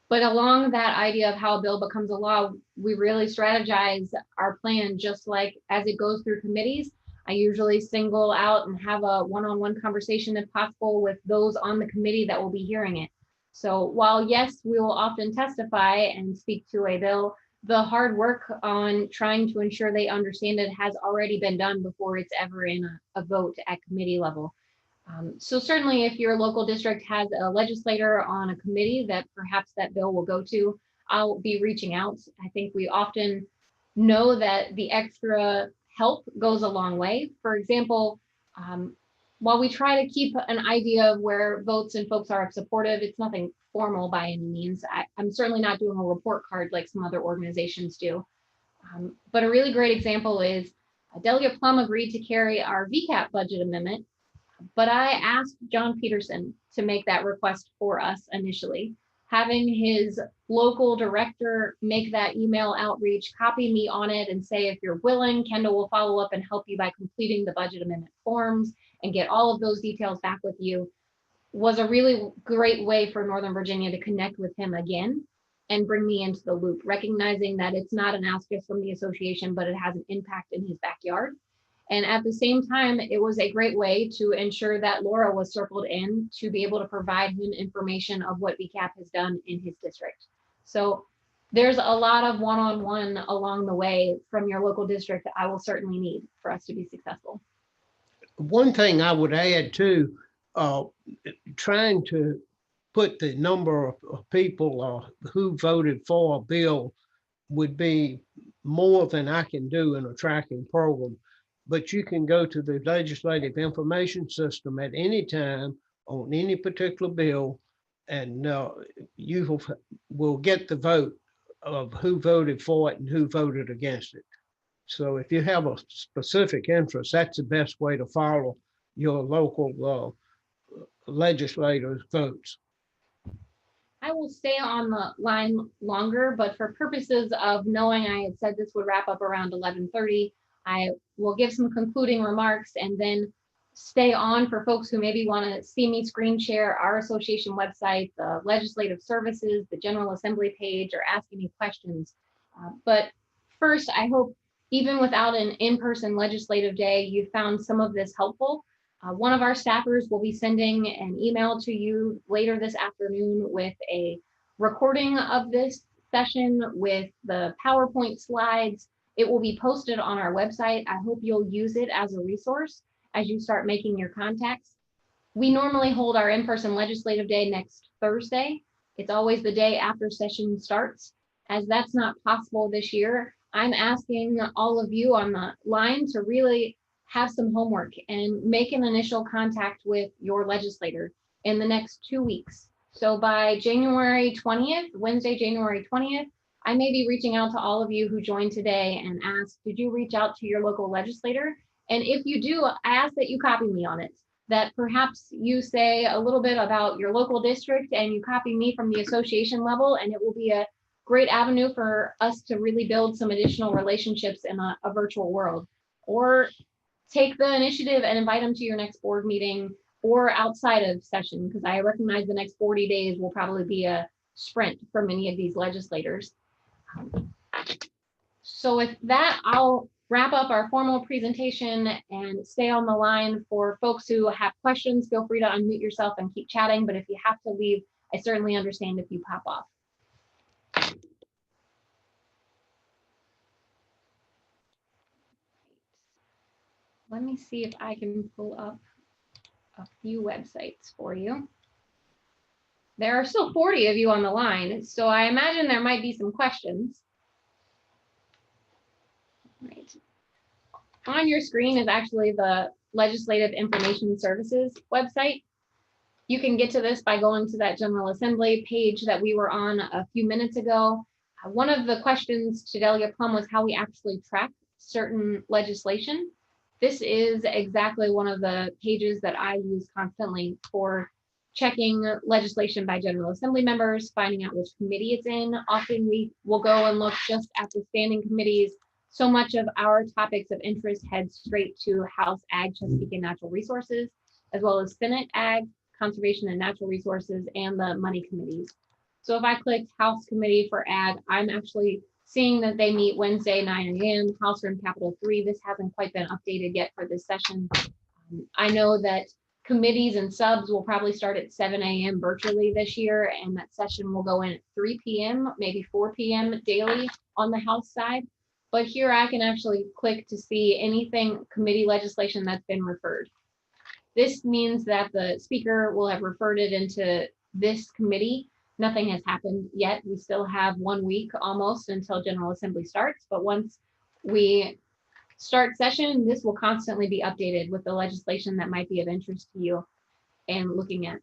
Speaker 1: But along that idea of how a bill becomes a law, we really strategize our plan just like as it goes through committees. I usually single out and have a one-on-one conversation if possible with those on the committee that will be hearing it. So while yes, we will often testify and speak to a bill, the hard work on trying to ensure they understand it has already been done before it's ever in a vote at committee level. So certainly if your local district has a legislator on a committee that perhaps that bill will go to, I'll be reaching out. I think we often know that the extra help goes a long way. For example, while we try to keep an idea of where votes and folks are supportive, it's nothing formal by any means. I'm certainly not doing a report card like some other organizations do. But a really great example is Delegate Plum agreed to carry our VCAP budget amendment, but I asked John Peterson to make that request for us initially. Having his local director make that email outreach, copy me on it and say, if you're willing, Kendall will follow up and help you by completing the budget amendment forms and get all of those details back with you, was a really great way for Northern Virginia to connect with him again and bring me into the loop, recognizing that it's not an ask just from the association, but it has an impact in his backyard. And at the same time, it was a great way to ensure that Laura was circled in to be able to provide him information of what VCAP has done in his district. So there's a lot of one-on-one along the way from your local district that I will certainly need for us to be successful.
Speaker 9: One thing I would add too, trying to put the number of people who voted for a bill would be more than I can do in a tracking program. But you can go to the legislative information system at any time on any particular bill, and you will get the vote of who voted for it and who voted against it. So if you have a specific interest, that's the best way to follow your local legislators' votes.
Speaker 1: I will stay on the line longer, but for purposes of knowing I had said this would wrap up around 11:30, I will give some concluding remarks and then stay on for folks who maybe want to see me screen share our association website, the legislative services, the General Assembly page, or ask any questions. But first, I hope even without an in-person legislative day, you found some of this helpful. One of our staffers will be sending an email to you later this afternoon with a recording of this session with the PowerPoint slides. It will be posted on our website. I hope you'll use it as a resource as you start making your contacts. We normally hold our in-person legislative day next Thursday. It's always the day after session starts. As that's not possible this year, I'm asking all of you on the line to really have some homework and make an initial contact with your legislator in the next 2 weeks. So by January 20th, Wednesday, January 20th, I may be reaching out to all of you who joined today and ask, did you reach out to your local legislator? And if you do, I ask that you copy me on it, that perhaps you say a little bit about your local district and you copy me from the association level, and it will be a great avenue for us to really build some additional relationships in a virtual world. Or take the initiative and invite them to your next board meeting or outside of session, because I recognize the next 40 days will probably be a sprint for many of these legislators. So with that, I'll wrap up our formal presentation and stay on the line. For folks who have questions, feel free to unmute yourself and keep chatting, but if you have to leave, I certainly understand if you pop off. Let me see if I can pull up a few websites for you. There are still 40 of you on the line, so I imagine there might be some questions. Right. On your screen is actually the Legislative Information Services website. You can get to this by going to that General Assembly page that we were on a few minutes ago. One of the questions to Delegate Plum was how we actually track certain legislation. This is exactly one of the pages that I use constantly for checking legislation by General Assembly members, finding out which committee it's in. Often we will go and look just at the standing committees. So much of our topics of interest head straight to House Ag, Chesapeake and Natural Resources, as well as Senate Ag, Conservation and Natural Resources, and the money committees. So if I clicked House Committee for Ag, I'm actually seeing that they meet Wednesday, 9 a.m., House Room Capitol 3. This hasn't quite been updated yet for this session. I know that committees and subs will probably start at 7 a.m. virtually this year, and that session will go in at 3 p.m., maybe 4 p.m. daily on the House side. But here I can actually click to see anything committee legislation that's been referred. This means that the speaker will have referred it into this committee. Nothing has happened yet. We still have 1 week almost until General Assembly starts, but once we start session, this will constantly be updated with the legislation that might be of interest to you and looking at.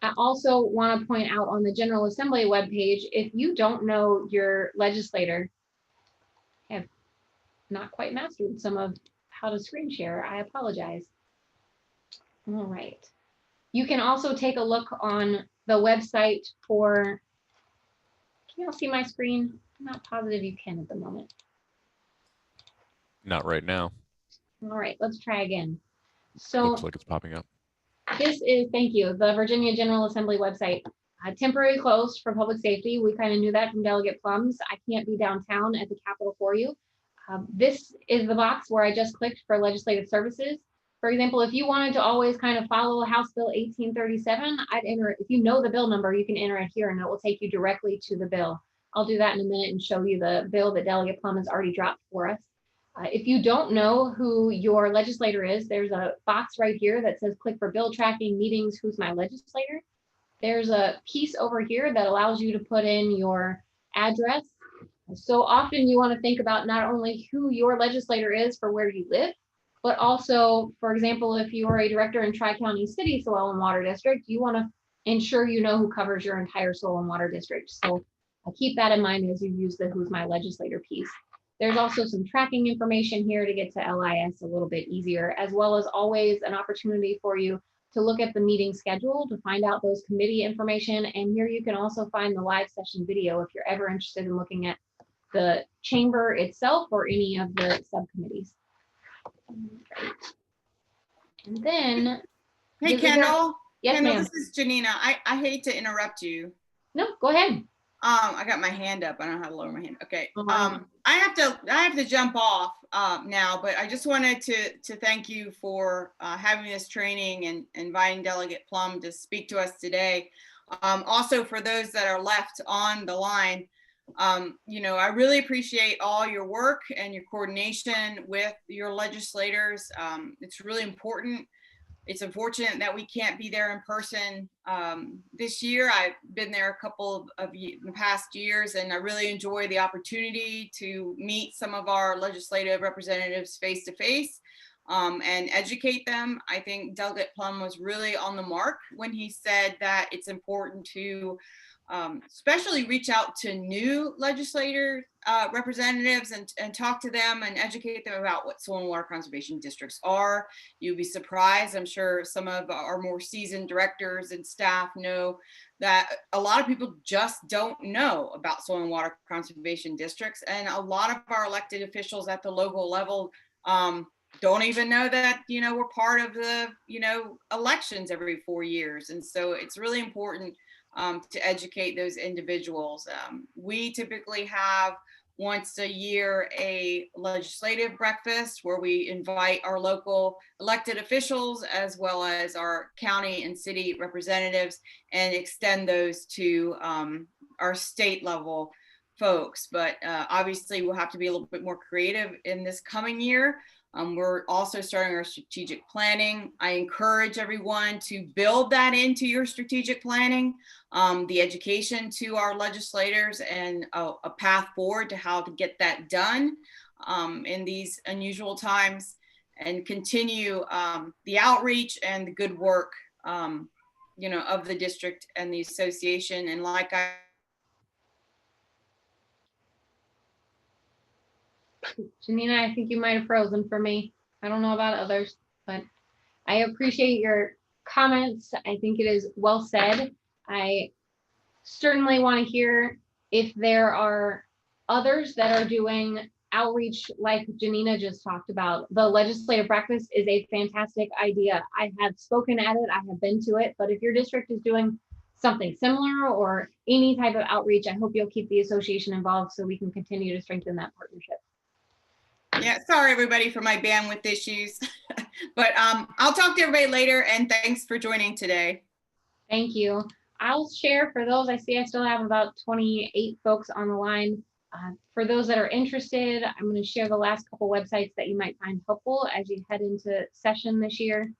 Speaker 1: I also want to point out on the General Assembly webpage, if you don't know your legislator, I have not quite mastered some of how to screen share. I apologize. All right. You can also take a look on the website for, can you all see my screen? I'm not positive you can at the moment.
Speaker 3: Not right now.
Speaker 1: All right, let's try again. So
Speaker 3: Looks like it's popping up.
Speaker 1: this is, thank you, the Virginia General Assembly website. Temporary closed for public safety. We kind of knew that from Delegate Plum's. I can't be downtown at the Capitol for you. This is the box where I just clicked for legislative services. For example, if you wanted to always kind of follow House Bill 1837, I'd enter it. If you know the bill number, you can enter it here and it will take you directly to the bill. I'll do that in a minute and show you the bill that Delegate Plum has already dropped for us. If you don't know who your legislator is, there's a box right here that says click for bill tracking meetings, who's my legislator. There's a piece over here that allows you to put in your address. So often you want to think about not only who your legislator is for where you live, but also, for example, if you are a director in Tri-County City Soil and Water District, you want to ensure you know who covers your entire soil and water district. So I'll keep that in mind as you use the who's my legislator piece. There's also some tracking information here to get to LIS a little bit easier, as well as always an opportunity for you to look at the meeting schedule to find out those committee information. And here you can also find the live session video if you're ever interested in looking at the chamber itself or any of the subcommittees. Right. And then,
Speaker 6: Hey, Kendall.
Speaker 1: Yes,
Speaker 6: Kendall,
Speaker 1: ma'am.
Speaker 6: this is Janina. I hate to interrupt you.
Speaker 1: No, go ahead.
Speaker 6: I got my hand up. I don't know how to lower my hand. Okay. I have to jump off now, but I just wanted to thank you for having this training and inviting Delegate Plum to speak to us today. Also, for those that are left on the line, you know, I really appreciate all your work and your coordination with your legislators. It's really important. It's unfortunate that we can't be there in person this year. I've been there a couple of the past years, and I really enjoy the opportunity to meet some of our legislative representatives face to face and educate them. I think Delegate Plum was really on the mark when he said that it's important to especially reach out to new legislator representatives and talk to them and educate them about what soil and water conservation districts are. You'd be surprised. I'm sure some of our more seasoned directors and staff know that a lot of people just don't know about soil and water conservation districts. And a lot of our elected officials at the local level don't even know that, you know, we're part of the, you know, elections every 4 years. And so it's really important to educate those individuals. We typically have once a year a legislative breakfast where we invite our local elected officials as well as our county and city representatives and extend those to our state level folks. But obviously we'll have to be a little bit more creative in this coming year. We're also starting our strategic planning. I encourage everyone to build that into your strategic planning, the education to our legislators and a path forward to how to get that done in these unusual times, and continue the outreach and the good work, you know, of the district and the association. And like
Speaker 1: Janina, I think you might have frozen for me. I don't know about others, but I appreciate your comments. I think it is well said. I certainly want to hear if there are others that are doing outreach like Janina just talked about. The legislative breakfast is a fantastic idea. I have spoken at it, I have been to it, but if your district is doing something similar or any type of outreach, I hope you'll keep the association involved so we can continue to strengthen that partnership.
Speaker 6: Yeah, sorry everybody for my bandwidth issues, but I'll talk to everybody later, and thanks for joining today.
Speaker 1: Thank you. I'll share for those, I see I still have about 28 folks on the line. For those that are interested, I'm going to share the last couple websites that you might find helpful as you head into session this year.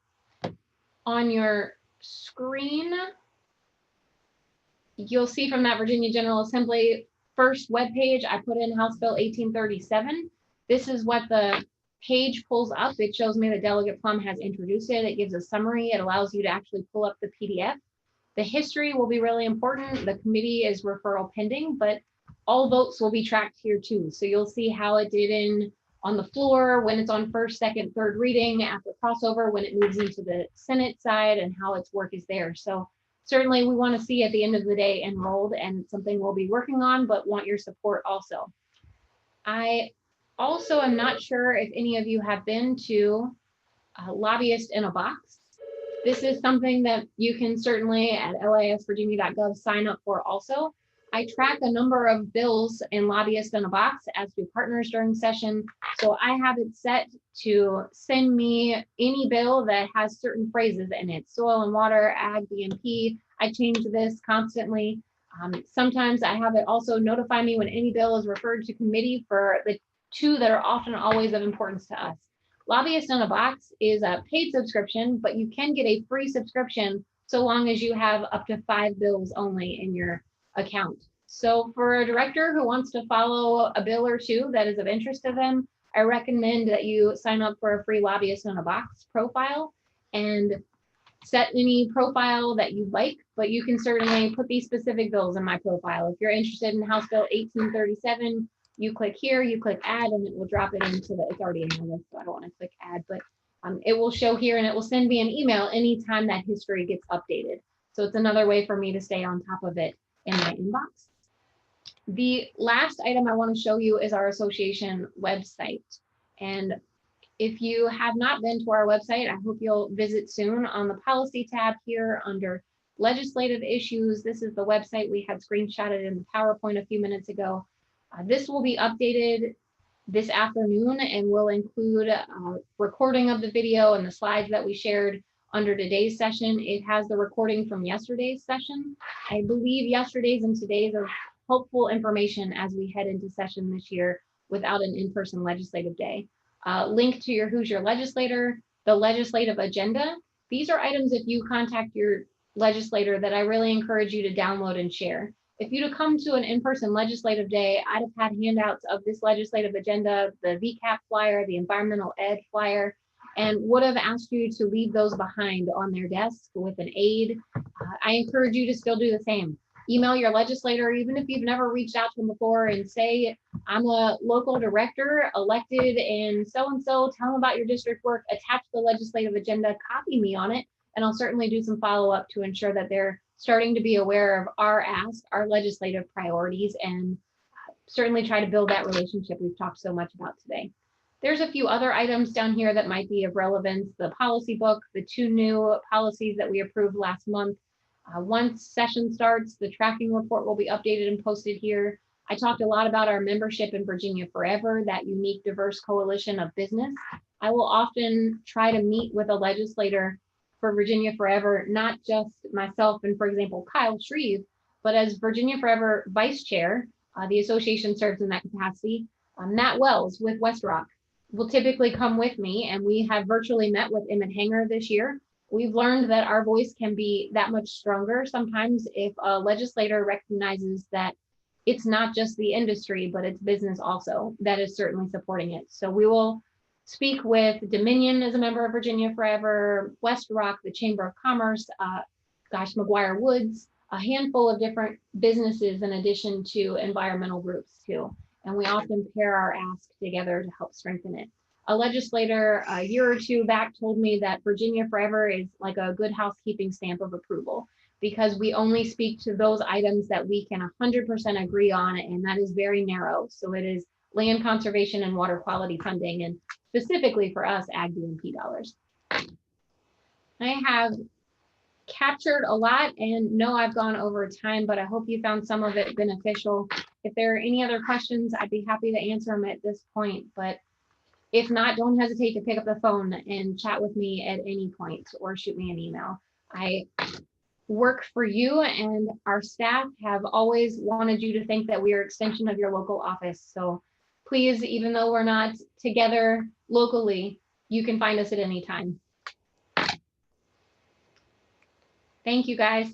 Speaker 1: On your screen, you'll see from that Virginia General Assembly first webpage, I put in House Bill 1837. This is what the page pulls up. It shows me that Delegate Plum has introduced it. It gives a summary. It allows you to actually pull up the PDF. The history will be really important. The committee is referral pending, but all votes will be tracked here too. So you'll see how it did on the floor, when it's on first, second, third reading, after crossover, when it moves into the Senate side, and how its work is there. So certainly we want to see at the end of the day enrolled, and something we'll be working on, but want your support also. I also am not sure if any of you have been to Lobbyist in a Box. This is something that you can certainly at lisvirginia.gov sign up for also. I track a number of bills in Lobbyist in a Box, as do partners during session. So I have it set to send me any bill that has certain phrases in it: soil and water, ag, BMP. I change this constantly. Sometimes I have it also notify me when any bill is referred to committee for the two that are often always of importance to us. Lobbyist in a Box is a paid subscription, but you can get a free subscription so long as you have up to 5 bills only in your account. So for a director who wants to follow a bill or two that is of interest to them, I recommend that you sign up for a free Lobbyist in a Box profile and set any profile that you like, but you can certainly put these specific bills in my profile. If you're interested in House Bill 1837, you click here, you click add, and it will drop it into the, it's already in my list, so I don't want to click add, but it will show here, and it will send me an email anytime that history gets updated. So it's another way for me to stay on top of it in my inbox. The last item I want to show you is our association website. And if you have not been to our website, I hope you'll visit soon. On the policy tab here under legislative issues, this is the website we had screenshotted in the PowerPoint a few minutes ago. This will be updated this afternoon and will include a recording of the video and the slides that we shared under today's session. It has the recording from yesterday's session. I believe yesterday's and today's are helpful information as we head into session this year without an in-person legislative day. Link to your Who's Your Legislator, the legislative agenda. These are items, if you contact your legislator, that I really encourage you to download and share. If you'd have come to an in-person legislative day, I'd have had handouts of this legislative agenda, the VCAP flyer, the environmental ed flyer, and would have asked you to leave those behind on their desk with an aide. I encourage you to still do the same. Email your legislator, even if you've never reached out to them before, and say, I'm a local director elected in so-and-so, tell them about your district work, attach the legislative agenda, copy me on it, and I'll certainly do some follow-up to ensure that they're starting to be aware of our ask, our legislative priorities, and certainly try to build that relationship we've talked so much about today. There's a few other items down here that might be of relevance. The policy book, the 2 new policies that we approved last month. Once session starts, the tracking report will be updated and posted here. I talked a lot about our membership in Virginia Forever, that unique, diverse coalition of business. I will often try to meet with a legislator for Virginia Forever, not just myself and, for example, Kyle Shreve, but as Virginia Forever Vice Chair, the association serves in that capacity. Matt Wells with West Rock will typically come with me, and we have virtually met with Emmett Hanger this year. We've learned that our voice can be that much stronger sometimes if a legislator recognizes that it's not just the industry, but it's business also that is certainly supporting it. So we will speak with Dominion as a member of Virginia Forever, West Rock, the Chamber of Commerce, McGuire Woods, a handful of different businesses in addition to environmental groups too. And we often pair our ask together to help strengthen it. A legislator a year or two back told me that Virginia Forever is like a good housekeeping stamp of approval, because we only speak to those items that we can 100% agree on, and that is very narrow. So it is land conservation and water quality funding, and specifically for us, ag BMP dollars. I have captured a lot, and no, I've gone over time, but I hope you found some of it beneficial. If there are any other questions, I'd be happy to answer them at this point, but if not, don't hesitate to pick up the phone and chat with me at any point or shoot me an email. I work for you, and our staff have always wanted you to think that we are an extension of your local office. So please, even though we're not together locally, you can find us at any time. Thank you, guys.